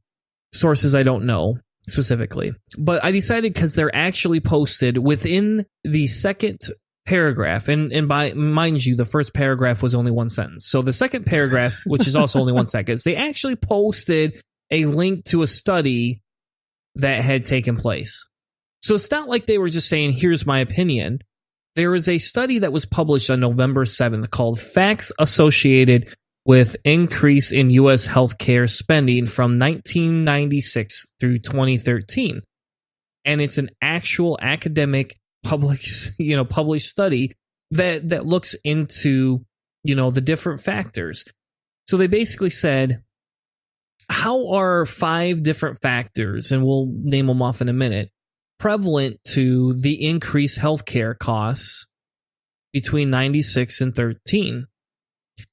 sources I don't know specifically, but I decided because they're actually posted within the second paragraph, and by mind you, the first paragraph was only one sentence. So the second paragraph, which is also only 1 second, they actually posted a link to a study that had taken place. So it's not like they were just saying, here's my opinion. There is a study that was published on November 7th called Facts Associated with Increase in U.S. Healthcare Spending from 1996 through 2013. And it's an actual academic published study that looks into, the different factors. So they basically said, how are 5 different factors, and we'll name them off in a minute, prevalent to the increased healthcare costs between 96 and 13?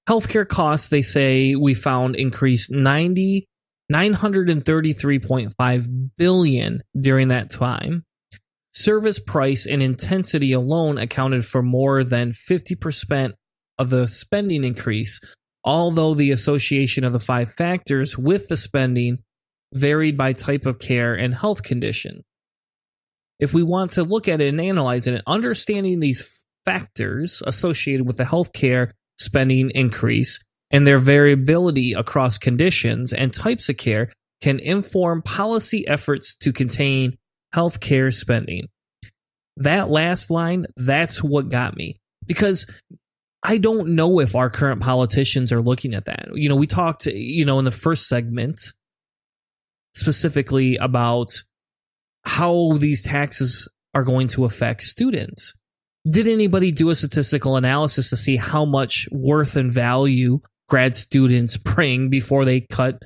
Healthcare costs, they say, we found increased $933.5 billion during that time. Service price and intensity alone accounted for more than 50% of the spending increase, although the association of the 5 factors with the spending varied by type of care and health condition. If we want to look at it and analyze it, and understanding these factors associated with the healthcare spending increase and their variability across conditions and types of care can inform policy efforts to contain healthcare spending. That last line, that's what got me, because I don't know if our current politicians are looking at that. You know, we talked, in the first segment specifically about how these taxes are going to affect students. Did anybody do a statistical analysis to see how much worth and value grad students bring before they cut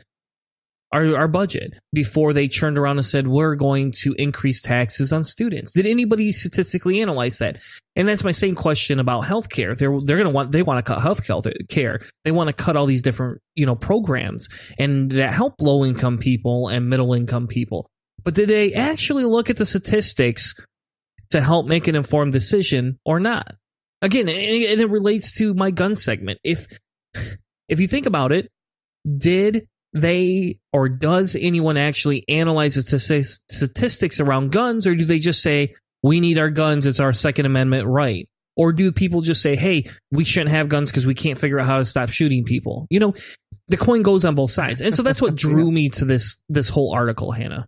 our budget, before they turned around and said, we're going to increase taxes on students? Did anybody statistically analyze that? And that's my same question about healthcare. They want to cut healthcare. They want to cut all these different, programs and that help low income people and middle income people. But did they actually look at the statistics to help make an informed decision or not? Again, and it relates to my gun segment. If you think about it, did they or does anyone actually analyze the statistics around guns, or do they just say, we need our guns, it's our Second Amendment right? Or do people just say, hey, we shouldn't have guns because we can't figure out how to stop shooting people? The coin goes on both sides. And so that's what drew me to this whole article, Hanna.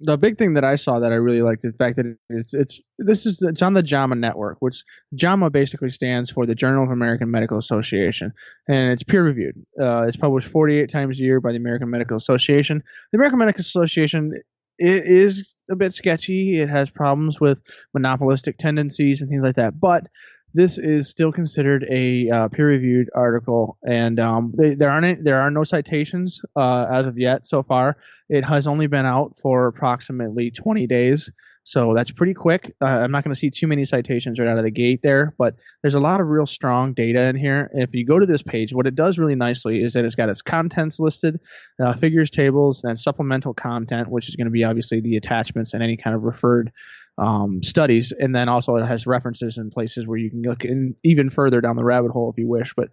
The big thing that I saw that I really liked is the fact that it's on the JAMA network, which JAMA basically stands for the Journal of American Medical Association, and it's peer reviewed. It's published 48 times a year by the American Medical Association. The American Medical Association is a bit sketchy. It has problems with monopolistic tendencies and things like that, but this is still considered a peer-reviewed article, and there are no citations as of yet so far. It has only been out for approximately 20 days, so that's pretty quick. I'm not going to see too many citations right out of the gate there, but there's a lot of real strong data in here. If you go to this page, what it does really nicely is that it's got its contents listed, figures, tables, and supplemental content, which is going to be obviously the attachments and any kind of referred studies, and then also it has references in places where you can look in even further down the rabbit hole if you wish. But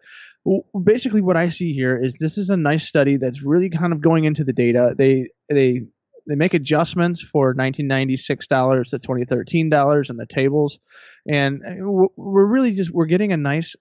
basically what I see here is this is a nice study that's really kind of going into the data. They make adjustments for $1996 to $2013 in the tables, and we're getting a nice,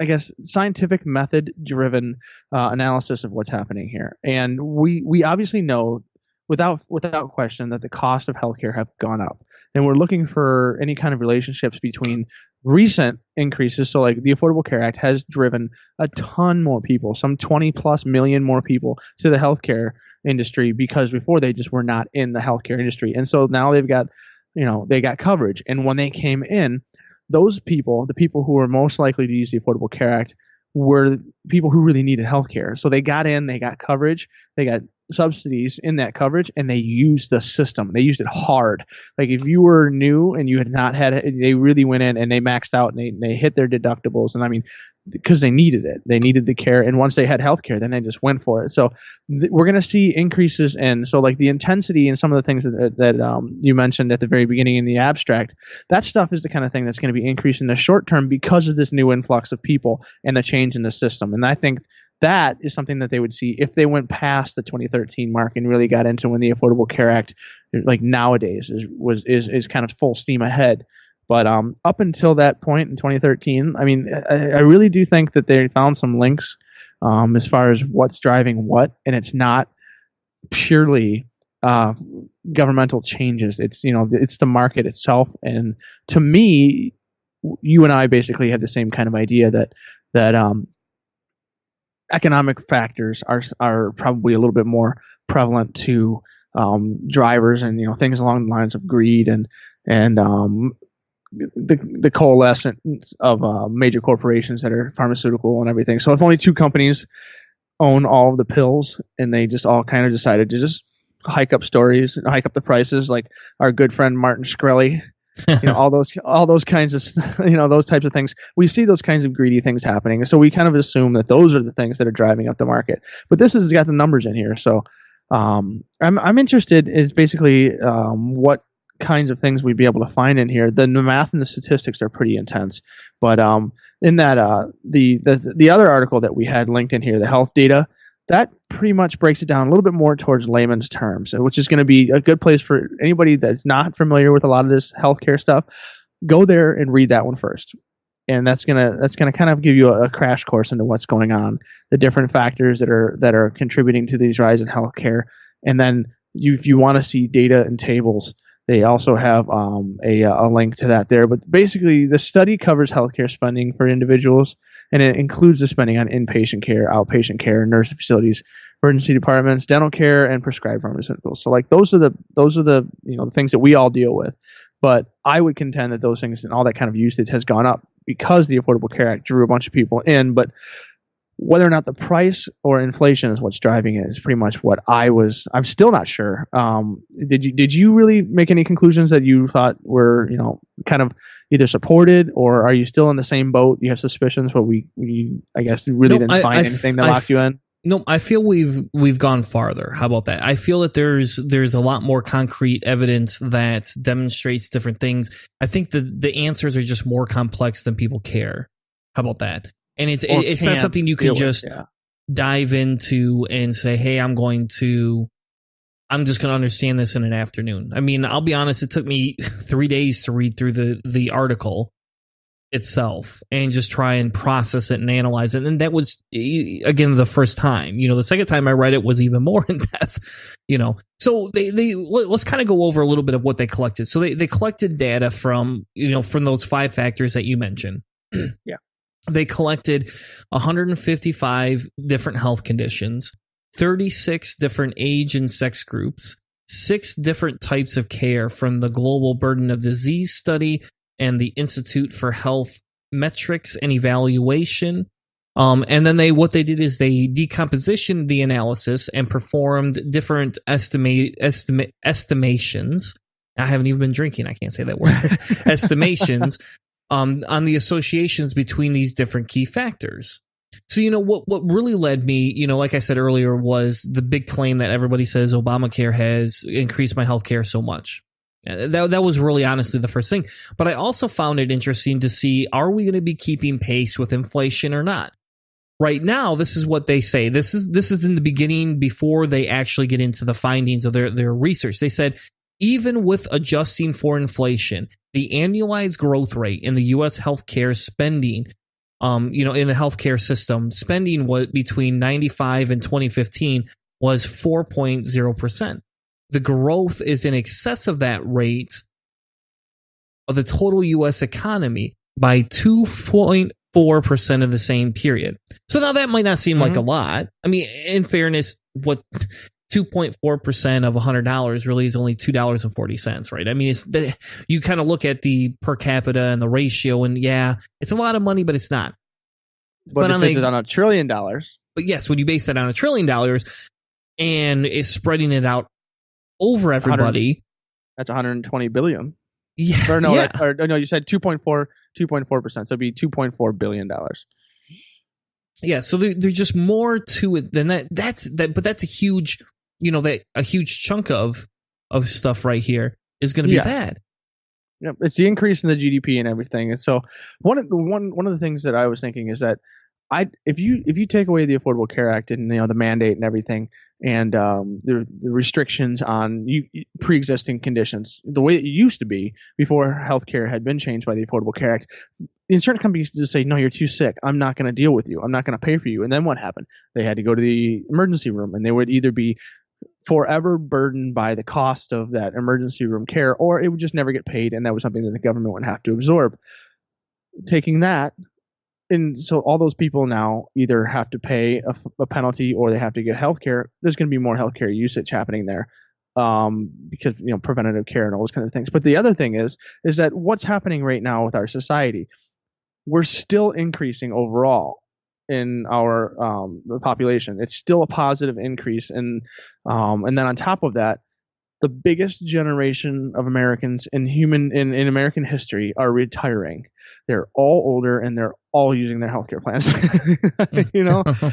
I guess, scientific method driven analysis of what's happening here. And we obviously know without question that the cost of healthcare have gone up, and we're looking for any kind of relationships between recent increases. So like the Affordable Care Act has driven a ton more people, some 20 plus million more people to the healthcare industry, because before they just were not in the healthcare industry. And so now they got coverage. And when they came in, those people, the people who were most likely to use the Affordable Care Act, were people who really needed healthcare. So they got in, they got coverage, they got subsidies in that coverage, and they used the system. They used it hard. Like if you were new and you had not had it, they really went in and they maxed out and they hit their deductibles. And I mean, because they needed it, they needed the care. And once they had healthcare, then they just went for it. So we're going to see increases in, so like the intensity and some of the things that you mentioned at the very beginning in the abstract, that stuff is the kind of thing that's going to be increasing in the short term because of this new influx of people and the change in the system. And I think that is something that they would see if they went past the 2013 mark and really got into when the Affordable Care Act, like nowadays, is kind of full steam ahead. But up until that point in 2013, I mean, I really do think that they found some links as far as what's driving what, and it's not purely governmental changes. It's it's the market itself. And to me, you and I basically have the same kind of idea that economic factors are probably a little bit more prevalent to drivers and things along the lines of greed and the coalescence of major corporations that are pharmaceutical and everything. So if only two companies own all of the pills and they just all kind of decided to just hike up the prices, like our good friend Martin Shkreli, all those kinds of those types of things. We see those kinds of greedy things happening, so we kind of assume that those are the things that are driving up the market. But this has got the numbers in here, so I'm interested is basically what kinds of things we'd be able to find in here. The math and the statistics are pretty intense, but in that the other article that we had linked in here, the health data, that pretty much breaks it down a little bit more towards layman's terms, which is going to be a good place for anybody that's not familiar with a lot of this healthcare stuff. go there and read that one first. And that's gonna kind of give you a crash course into what's going on, the different factors that are contributing to these rise in healthcare. And then if you want to see data and tables, they also have a link to that there. But basically, the study covers healthcare spending for individuals, and it includes the spending on inpatient care, outpatient care, nursing facilities, emergency departments, dental care, and prescribed pharmaceuticals. So like those are the the things that we all deal with. But I would contend that those things and all that kind of usage has gone up because the Affordable Care Act drew a bunch of people in. But whether or not the price or inflation is what's driving it is pretty much what I'm still not sure. Did you really make any conclusions that you thought were, kind of either supported, or are you still in the same boat? You have suspicions, but we I guess really didn't find anything that locked you in? No, I feel we've gone farther. How about that? I feel that there's a lot more concrete evidence that demonstrates different things. I think the answers are just more complex than people care. How about that? And it's not something you can just dive into and say, hey, I'm just going to understand this in an afternoon. I mean, I'll be honest, it took me 3 days to read through the article itself and just try and process it and analyze it. And that was, again, the first time. The second time I read it was even more in depth. So let's kind of go over a little bit of what they collected. So they collected data from those 5 factors that you mentioned. Yeah. They collected 155 different health conditions, 36 different age and sex groups, 6 different types of care from the Global Burden of Disease Study and the Institute for Health Metrics and Evaluation. And then what they did is they decompositioned the analysis and performed different estimations. I haven't even been drinking. I can't say that word. Estimations on the associations between these different key factors. So, what really led me, like I said earlier, was the big claim that everybody says Obamacare has increased my healthcare so much. That was really honestly the first thing. But I also found it interesting to see, are we going to be keeping pace with inflation or not? Right now, this is what they say. This is in the beginning before they actually get into the findings of their research. They said, even with adjusting for inflation, the annualized growth rate in the U.S. healthcare spending, in the healthcare system, spending was between 95 and 2015 was 4.0%. The growth is in excess of that rate of the total U.S. economy by 2.4% of the same period. So now that might not seem like a lot. I mean, in fairness, what 2.4% of $100 really is only $2.40, right? I mean, you kind of look at the per capita and the ratio, and yeah, it's a lot of money, but it's not. But if it's on $1 trillion. But yes, when you base that on $1 trillion and is spreading it out over everybody, that's 120 billion. Yeah. Or no, yeah. No, you said 2.4%. So it'd be $2.4 billion. Yeah, so there's just more to it than that. But that's a huge, a huge chunk of stuff right here is going to be that. Yeah, it's the increase in the GDP and everything. And so one of the things that I was thinking is that if you take away the Affordable Care Act and the mandate and everything, and the restrictions on pre-existing conditions, the way it used to be before healthcare had been changed by the Affordable Care Act, the insurance companies just say, no, you're too sick. I'm not going to deal with you. I'm not going to pay for you. And then what happened? They had to go to the emergency room, and they would either be forever burdened by the cost of that emergency room care, or it would just never get paid, and that was something that the government would have to absorb. Taking that, and so all those people now either have to pay a penalty or they have to get health care. There's going to be more healthcare usage happening there because preventative care and all those kinds of things. But the other thing is that what's happening right now with our society, we're still increasing overall in our the population. It's still a positive increase, and then on top of that, the biggest generation of Americans in American history are retiring. They're all older and they're all using their healthcare plans,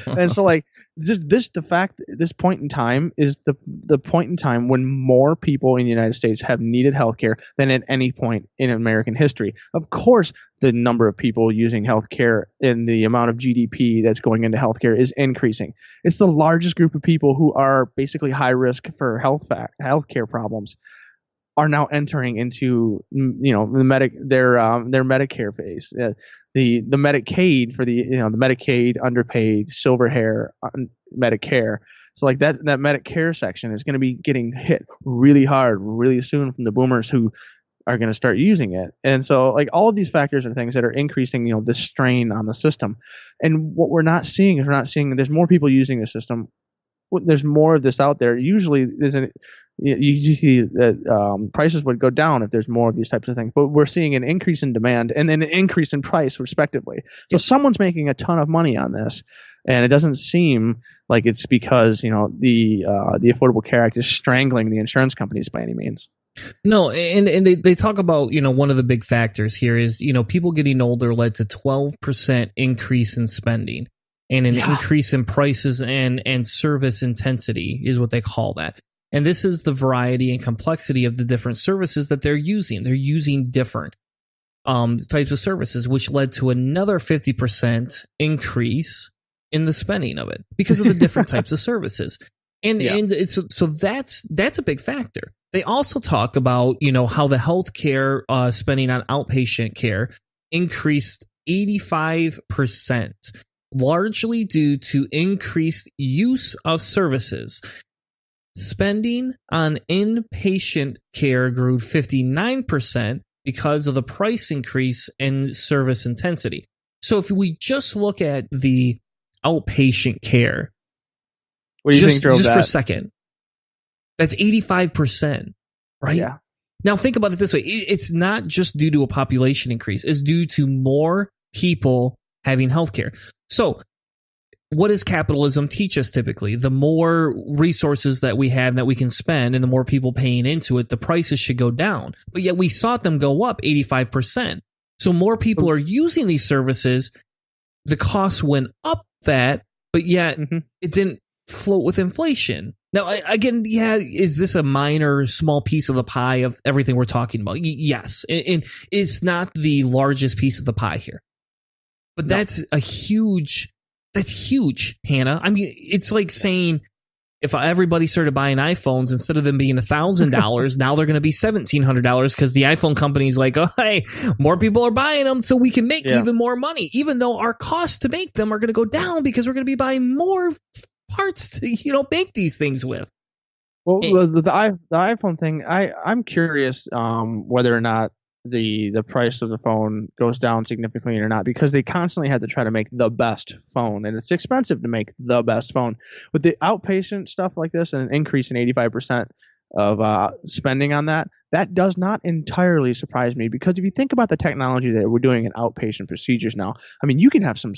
and so like this point in time is the point in time when more people in the United States have needed healthcare than at any point in American history. Of course, the number of people using healthcare and the amount of GDP that's going into healthcare is increasing. It's the largest group of people who are basically high risk for healthcare problems. are now entering into their Medicare phase. The Medicaid for the Medicaid, underpaid, silver hair, Medicare. So like that Medicare section is going to be getting hit really hard really soon from the boomers who are going to start using it. And so like all of these factors are things that are increasing, the strain on the system. And what we're not seeing is there's more people using the system. There's more of this out there. Usually you see that prices would go down if there's more of these types of things, but we're seeing an increase in demand and then an increase in price respectively. So someone's making a ton of money on this, and it doesn't seem like it's because the Affordable Care Act is strangling the insurance companies by any means. No, and they talk about, one of the big factors here is, people getting older led to 12% increase in spending and an increase in prices and service intensity is what they call that. And this is the variety and complexity of the different services that they're using. They're using different types of services, which led to another 50% increase in the spending of it because of the different types of services. And so that's a big factor. They also talk about, how the healthcare spending on outpatient care increased 85%, largely due to increased use of services. Spending on inpatient care grew 59% because of the price increase in service intensity. So if we just look at the outpatient care, what do you think drove just that? For a second, that's 85%, right? Yeah. Now think about it this way. It's not just due to a population increase. It's due to more people having healthcare. So what does capitalism teach us typically? The more resources that we have that we can spend and the more people paying into it, the prices should go down. But yet we saw them go up 85%. So more people are using these services. The cost went up but yet it didn't float with inflation. Now, again, is this a minor, small piece of the pie of everything we're talking about? Yes. And it's not the largest piece of the pie here. But that's huge, Hanna. I mean, it's like saying if everybody started buying iPhones, instead of them being $1,000, now they're going to be $1,700 because the iPhone company's like, oh, hey, more people are buying them so we can make even more money, even though our costs to make them are going to go down because we're going to be buying more parts to make these things with. Well, the iPhone thing, I'm curious whether or not the price of the phone goes down significantly or not, because they constantly have to try to make the best phone, and it's expensive to make the best phone. With the outpatient stuff like this and an increase in 85% of spending on that does not entirely surprise me, because if you think about the technology that we're doing in outpatient procedures now, I mean, you can have some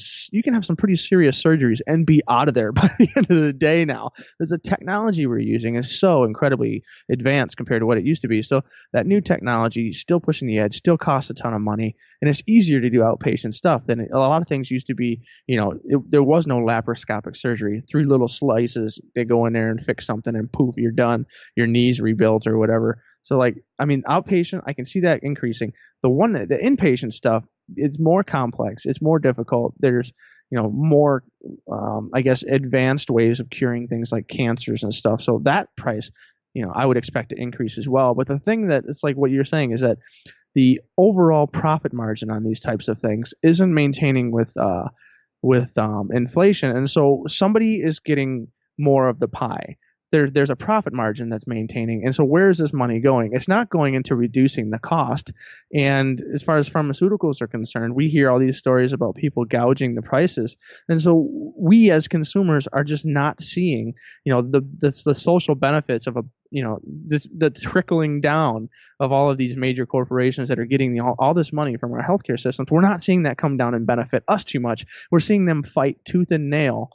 pretty serious surgeries and be out of there by the end of the day now. The technology we're using is so incredibly advanced compared to what it used to be. So that new technology still pushing the edge, still costs a ton of money, and it's easier to do outpatient stuff than a lot of things used to be. There was no laparoscopic surgery. 3 little slices, they go in there and fix something and poof, you're done. Your knee's rebuilt or whatever. So outpatient, I can see that increasing. The inpatient stuff, it's more complex. It's more difficult. There's, more, advanced ways of curing things like cancers and stuff. So that price, I would expect to increase as well. But the thing that it's like what you're saying is that the overall profit margin on these types of things isn't maintaining with inflation. And so somebody is getting more of the pie. There's a profit margin that's maintaining. And so where is this money going? It's not going into reducing the cost. And as far as pharmaceuticals are concerned, we hear all these stories about people gouging the prices. And so we as consumers are just not seeing, the social benefits of the trickling down of all of these major corporations that are getting all this money from our healthcare systems. We're not seeing that come down and benefit us too much. We're seeing them fight tooth and nail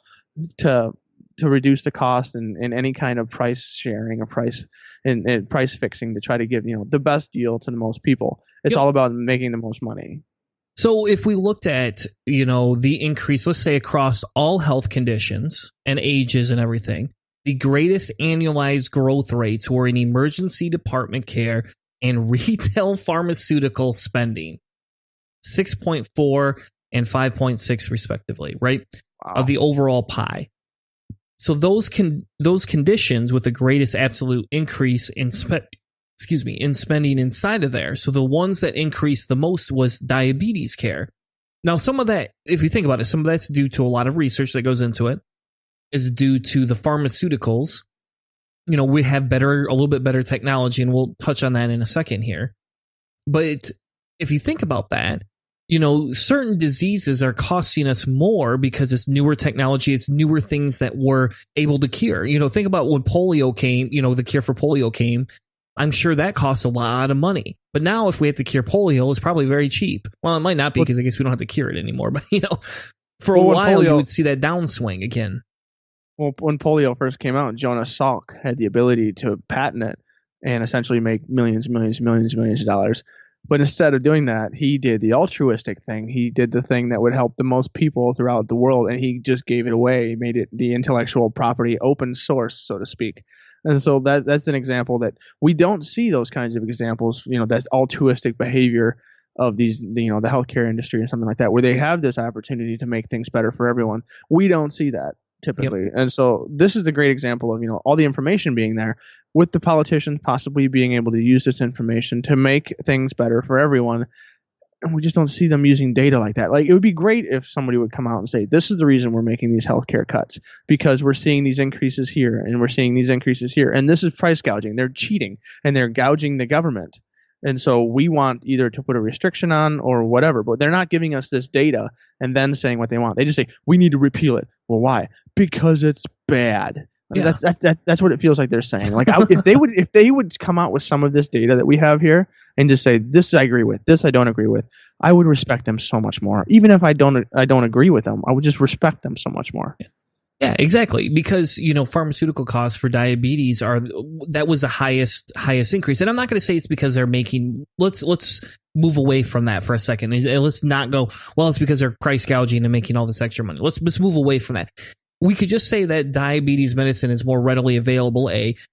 to reduce the cost and any kind of price sharing or price and price fixing to try to give the best deal to the most people. It's all about making the most money. So if we looked at the increase, let's say across all health conditions and ages and everything, the greatest annualized growth rates were in emergency department care and retail pharmaceutical spending, 6.4 and 5.6 respectively, right? Wow. Of the overall pie. So those conditions with the greatest absolute increase in in spending inside of there. So the ones that increased the most was diabetes care. Now, some of that, if you think about it, some of that's due to a lot of research that goes into it, is due to the pharmaceuticals. We have a little bit better technology, and we'll touch on that in a second here. But if you think about that, certain diseases are costing us more because it's newer technology, it's newer things that we're able to cure. Think about when polio came, the cure for polio came. I'm sure that costs a lot of money. But now if we have to cure polio, it's probably very cheap. Well, it might not be because I guess we don't have to cure it anymore. But, for a while, you would see that downswing again. Well, when polio first came out, Jonas Salk had the ability to patent it and essentially make millions of dollars. But instead of doing that, he did the altruistic thing. He did the thing that would help the most people throughout the world, and he just gave it away. He made it the intellectual property open source, so to speak. And so that's an example that we don't see those kinds of examples, that altruistic behavior of these, the healthcare industry or something like that, where they have this opportunity to make things better for everyone. We don't see that typically. Yep. And so this is a great example of, all the information being there with the politicians possibly being able to use this information to make things better for everyone. And we just don't see them using data like that. Like, it would be great if somebody would come out and say, this is the reason we're making these healthcare cuts, because we're seeing these increases here and we're seeing these increases here. And this is price gouging. They're cheating and they're gouging the government. And so we want either to put a restriction on or whatever, but they're not giving us this data and then saying what they want. They just say, we need to repeal it. Well, why? Because it's bad. I mean, that's what it feels like they're saying. Like, if they would come out with some of this data that we have here and just say, this I agree with, this I don't agree with, I would respect them so much more. Even if I don't agree with them, I would just respect them so much more. Yeah, exactly. Because, pharmaceutical costs for diabetes that was the highest increase. And I'm not going to say it's because they're making, let's move away from that for a second. Let's not go, well, it's because they're price gouging and making all this extra money. Let's move away from that. We could just say that diabetes medicine is more readily available.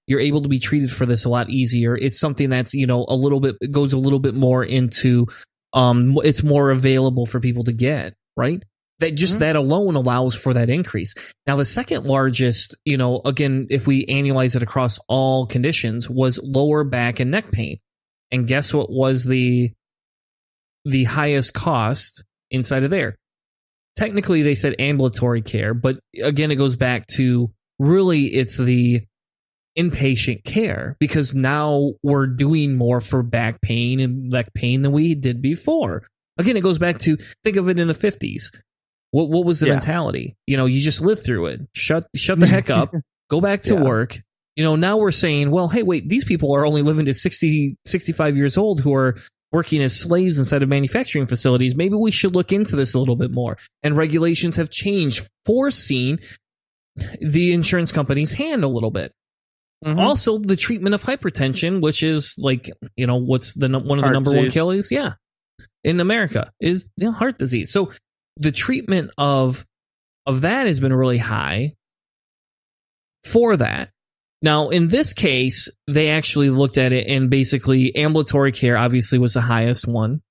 You're able to be treated for this a lot easier. It's something that's, goes a little bit more into, it's more available for people to get, right? That alone allows for that increase. Now, the second largest, again, if we annualize it across all conditions, was lower back and neck pain. And guess what was the highest cost inside of there? Technically, they said ambulatory care, but again, it goes back to really it's the inpatient care, because now we're doing more for back pain and neck pain than we did before. Again, it goes back to, think of it in the 50s. What was the mentality? You just live through it. Shut the heck up. Go back to work. Now we're saying, well, hey, wait, these people are only living to 60, 65 years old who are working as slaves inside of manufacturing facilities. Maybe we should look into this a little bit more. And regulations have changed, forcing the insurance company's hand a little bit. Mm-hmm. Also, the treatment of hypertension, which is like, what's one of the number one killers? Yeah, in America is heart disease. So the treatment of that has been really high for that. Now, in this case, they actually looked at it, and basically ambulatory care obviously was the highest one.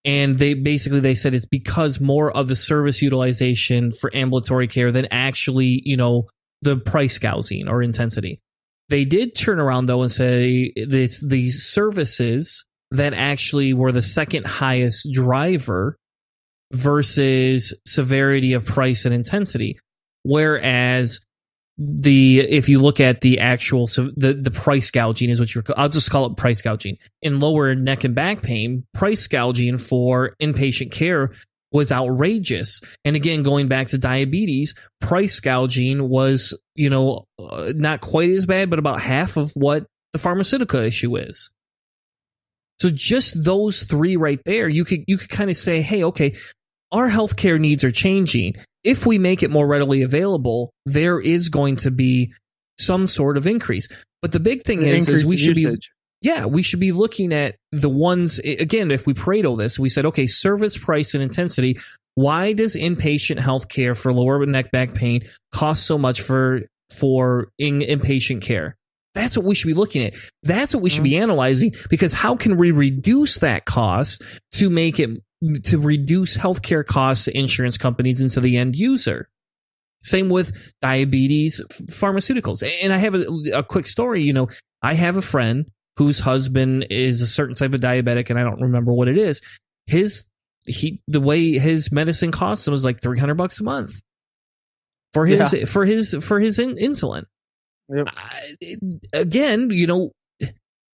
And they said it's because more of the service utilization for ambulatory care than actually, the price gouging or intensity. They did turn around, though, and say the services that actually were the second highest driver versus severity of price and intensity. Whereas if you look at the actual, the price gouging is what I'll just call it price gouging. In lower neck and back pain, price gouging for inpatient care was outrageous. And again, going back to diabetes, price gouging was, not quite as bad, but about half of what the pharmaceutical issue is. So just those three right there, you could kind of say, hey, okay, our healthcare needs are changing. If we make it more readily available, there is going to be some sort of increase. But the big thing is we should be looking at the ones, again, if we Pareto this, we said, okay, service, price, and intensity. Why does inpatient healthcare for lower neck back pain cost so much for inpatient care? That's what we should be looking at. That's what we should be analyzing, because how can we reduce that cost to reduce healthcare costs to insurance companies and to the end user? Same with diabetes, pharmaceuticals. And I have a quick story. I have a friend whose husband is a certain type of diabetic, and I don't remember what it is. The way his medicine costs him was like $300 a month for his insulin. Yep. Again,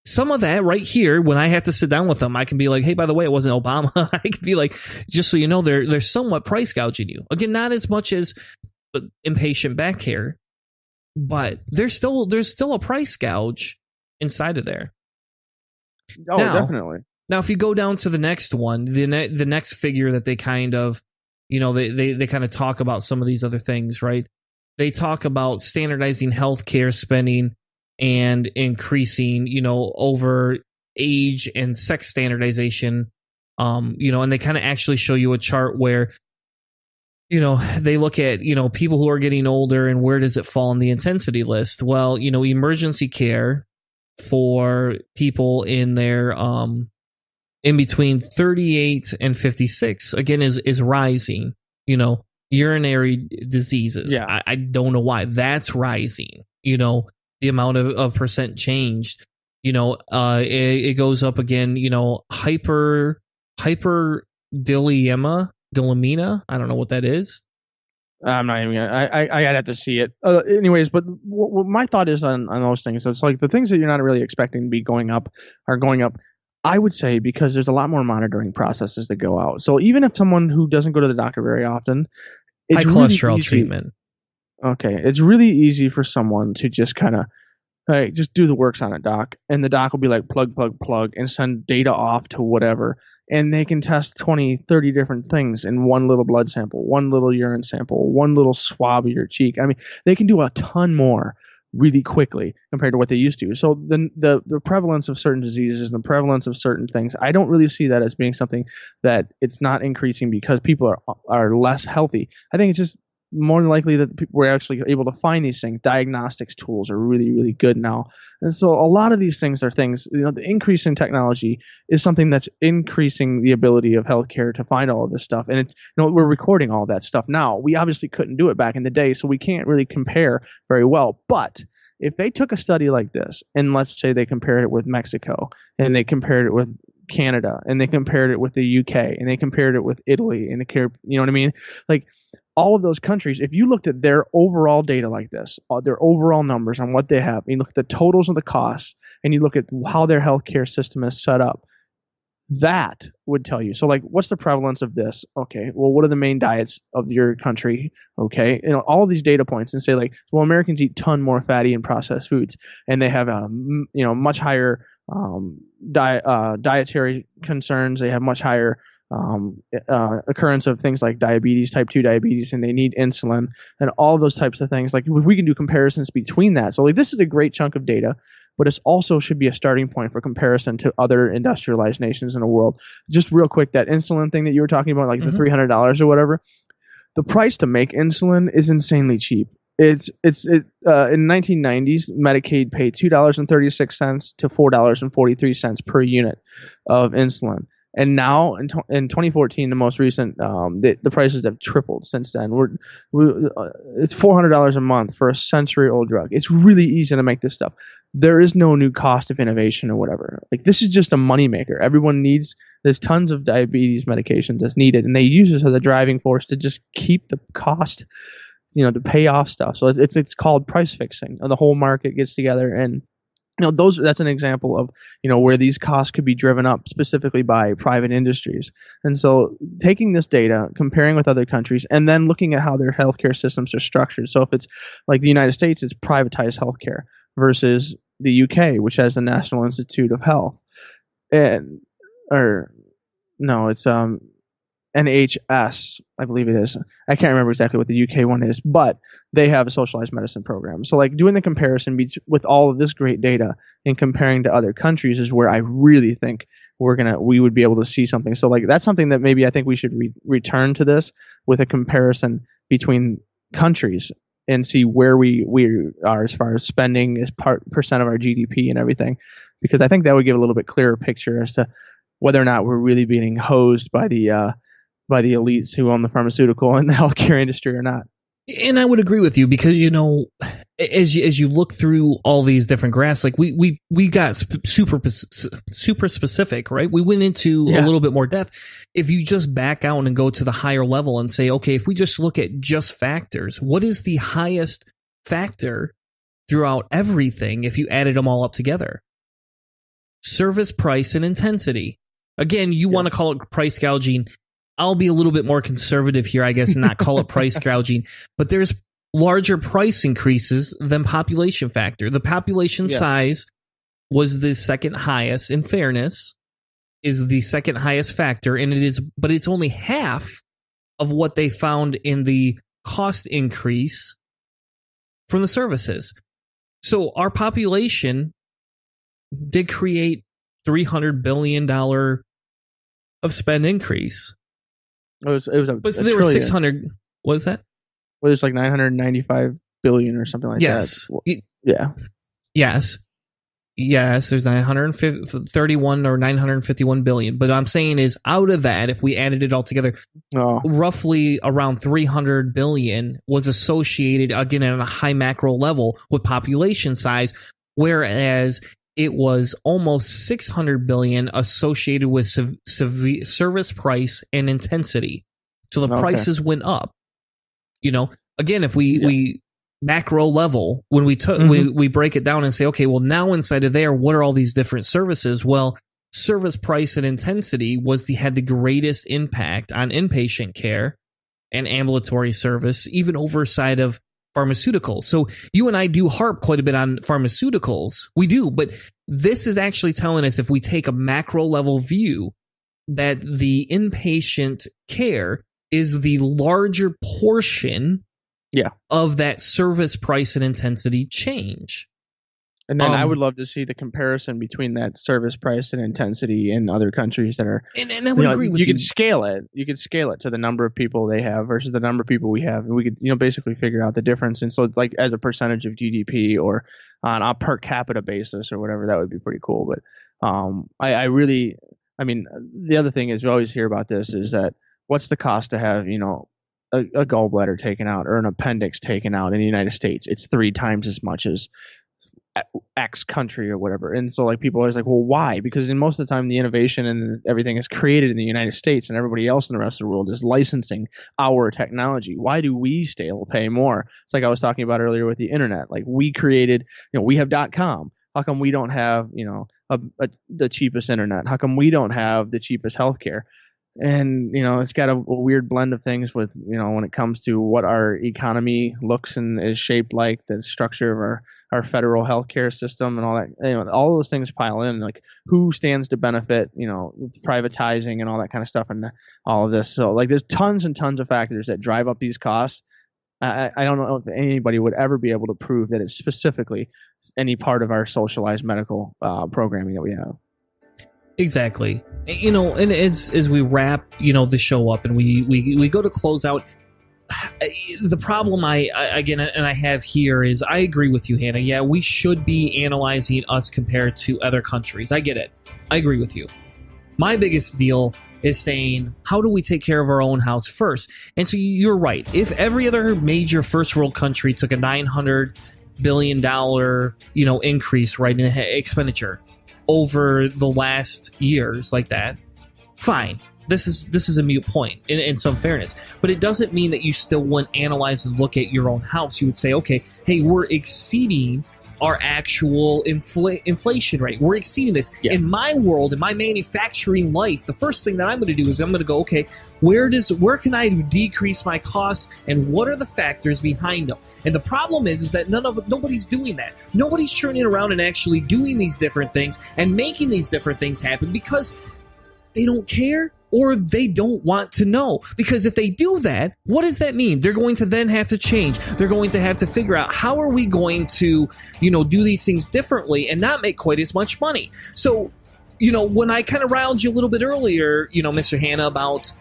some of that right here, when I have to sit down with them, I can be like, hey, by the way, it wasn't Obama. I can be like, just so you know, they're somewhat price gouging you. Again, not as much as inpatient back care, but there's still a price gouge inside of there. Oh, definitely. Now, if you go down to the next one, the next figure that they kind of, they kind of talk about some of these other things, right? They talk about standardizing healthcare spending and increasing, over age and sex standardization, and they kind of actually show you a chart where, they look at, people who are getting older and where does it fall on the intensity list? Well, emergency care for people in their, in between 38 and 56, again, is rising, urinary diseases. Yeah. I don't know why that's rising, the amount of percent changed, it goes up again, hyperdilemia. I don't know what that is. I'm not even I'd have to see it. Anyways, but what my thought is on those things. So it's like the things that you're not really expecting to be going up are going up, I would say, because there's a lot more monitoring processes that go out. So even if someone who doesn't go to the doctor very often, it's high cholesterol treatment. Okay, it's really easy for someone to just kind of, hey, just do the works on it, doc. And the doc will be like, plug, and send data off to whatever. And they can test 20, 30 different things in one little blood sample, one little urine sample, one little swab of your cheek. I mean, they can do a ton more really quickly compared to what they used to. So the prevalence of certain diseases and the prevalence of certain things, I don't really see that as being something that it's not increasing because people are less healthy. I think it's just more than likely that we're actually able to find these things. Diagnostics tools are really, really good now. And so a lot of these things are things, the increase in technology is something that's increasing the ability of healthcare to find all of this stuff. And we're recording all that stuff now. We obviously couldn't do it back in the day, so we can't really compare very well. But if they took a study like this, and let's say they compared it with Mexico, and they compared it with Canada, and they compared it with the UK, and they compared it with Italy, and you know what I mean? Like, all of those countries, if you looked at their overall data like this, their overall numbers on what they have, and you look at the totals of the costs, and you look at how their healthcare system is set up, that would tell you. So, like, what's the prevalence of this? Okay, well, what are the main diets of your country? Okay, all of these data points, and say, like, well, Americans eat a ton more fatty and processed foods, and they have much higher dietary concerns. They have much higher occurrence of things like diabetes, type 2 diabetes, and they need insulin and all those types of things. Like, if we can do comparisons between that. So, like, this is a great chunk of data, but it also should be a starting point for comparison to other industrialized nations in the world. Just real quick, that insulin thing that you were talking about, like the $300 or whatever, the price to make insulin is insanely cheap. In 1990s, Medicaid paid $2.36 to $4.43 per unit of insulin. And now in 2014, the most recent, the prices have tripled since then. It's $400 a month for a century-old drug. It's really easy to make this stuff. There is no new cost of innovation or whatever. Like, this is just a moneymaker. Everyone needs. There's tons of diabetes medications that's needed, and they use this as a driving force to just keep the cost, to pay off stuff. So it's called price fixing. And the whole market gets together and. That's an example of, where these costs could be driven up specifically by private industries. And so taking this data, comparing with other countries, and then looking at how their healthcare systems are structured. So if it's like the United States, it's privatized healthcare versus the UK, which has the National Institute of Health. It's NHS, I believe it is. I can't remember exactly what the UK one is, but they have a socialized medicine program. So, like, doing the comparison with all of this great data and comparing to other countries is where I really think we would be able to see something. So, like, that's something that maybe I think we should return to this with a comparison between countries and see where we are as far as spending as percent of our GDP and everything, because I think that would give a little bit clearer picture as to whether or not we're really being hosed by the elites who own the pharmaceutical and the healthcare industry or not. And I would agree with you because, as you look through all these different graphs, like we got super specific, right? We went into a little bit more depth. If you just back out and go to the higher level and say, okay, if we just look at just factors, what is the highest factor throughout everything if you added them all up together? Service, price, and intensity. Again, you want to call it price gouging. I'll be a little bit more conservative here, I guess, and not call it price gouging, but there's larger price increases than population factor. The population size was the second highest, in fairness, is the second highest factor, and but it's only half of what they found in the cost increase from the services. So our population did create $300 billion of spend increase. It was a there was 600. What is that? Well, there's like 995 billion or something like that. Yes, there's 931 or 951 billion. But what I'm saying is, out of that, if we added it all together, roughly around 300 billion was associated, again, at a high macro level with population size, whereas it was almost 600 billion associated with service price and intensity. So the prices went up. You know, again, if we macro level, when we took we break it down and say, okay, well, now inside of there, what are all these different services? Well, service price and intensity had the greatest impact on inpatient care and ambulatory service, even oversight of pharmaceuticals. So you and I do harp quite a bit on pharmaceuticals. We do, but this is actually telling us, if we take a macro level view, that the inpatient care is the larger portion of that service price and intensity change. And then I would love to see the comparison between that service price and intensity in other countries that are. And I would agree with you. You could scale it. You could scale it to the number of people they have versus the number of people we have, and we could basically figure out the difference. And so it's like as a percentage of GDP or on a per capita basis or whatever, that would be pretty cool. But I mean, the other thing is, we always hear about this, is that what's the cost to have a gallbladder taken out or an appendix taken out in the United States? It's 3 times as much as X country or whatever. And so, like, people are always like, well, why? Because in most of the time, the innovation and everything is created in the United States, and everybody else in the rest of the world is licensing our technology. Why do we still pay more? It's like I was talking about earlier with the internet. Like, we created, we have .com. How come we don't have, the cheapest internet? How come we don't have the cheapest healthcare? And, it's got a weird blend of things with, when it comes to what our economy looks and is shaped like, the structure of our federal healthcare system and all that. All those things pile in, like who stands to benefit, privatizing and all that kind of stuff and all of this. So, like, there's tons and tons of factors that drive up these costs. I don't know if anybody would ever be able to prove that it's specifically any part of our socialized medical programming that we have. Exactly. And as we wrap, the show up and we go to close out, the problem I have here is, I agree with you, Hannah. Yeah, we should be analyzing us compared to other countries. I get it. I agree with you. My biggest deal is saying, how do we take care of our own house first? And so you're right. If every other major first world country took a $900 billion, increase, right, in expenditure over the last years like that, fine. This is a moot point in some fairness. But it doesn't mean that you still wouldn't analyze and look at your own house. You would say, okay, hey, we're exceeding our actual inflation rate. We're exceeding this. Yeah. In my world, in my manufacturing life, the first thing that I'm going to do is I'm going to go, okay, where can I decrease my costs, and what are the factors behind them? And the problem is that nobody's doing that. Nobody's turning around and actually doing these different things and making these different things happen because they don't care or they don't want to know. Because if they do that, what does that mean? They're going to then have to change. They're going to have to figure out, how are we going to, do these things differently and not make quite as much money? So, when I kind of riled you a little bit earlier, Mr. Hanna, about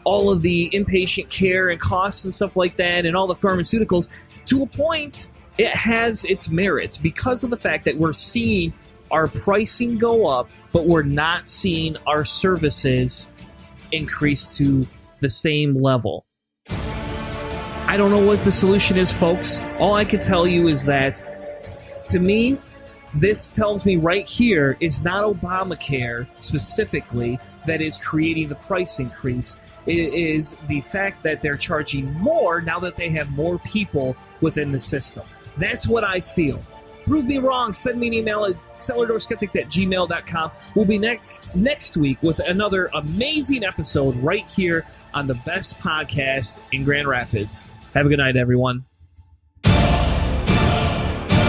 all of the inpatient care and costs and stuff like that and all the pharmaceuticals, to a point, it has its merits because of the fact that we're seeing our pricing go up, but we're not seeing our services increase to the same level. I don't know what the solution is, folks. All I can tell you is that, to me, this tells me right here it's not Obamacare specifically that is creating the price increase. It is the fact that they're charging more now that they have more people within the system. That's what I feel. Prove me wrong. Send me an email at cellardoorskeptics@gmail.com. We'll be next week with another amazing episode right here on the best podcast in Grand Rapids. Have a good night, everyone.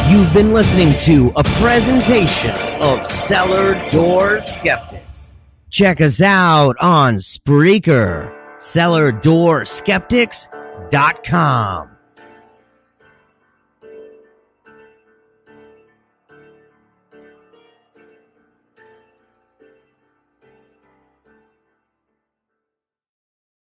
You've been listening to a presentation of Cellar Door Skeptics. Check us out on Spreaker, cellardoorskeptics.com.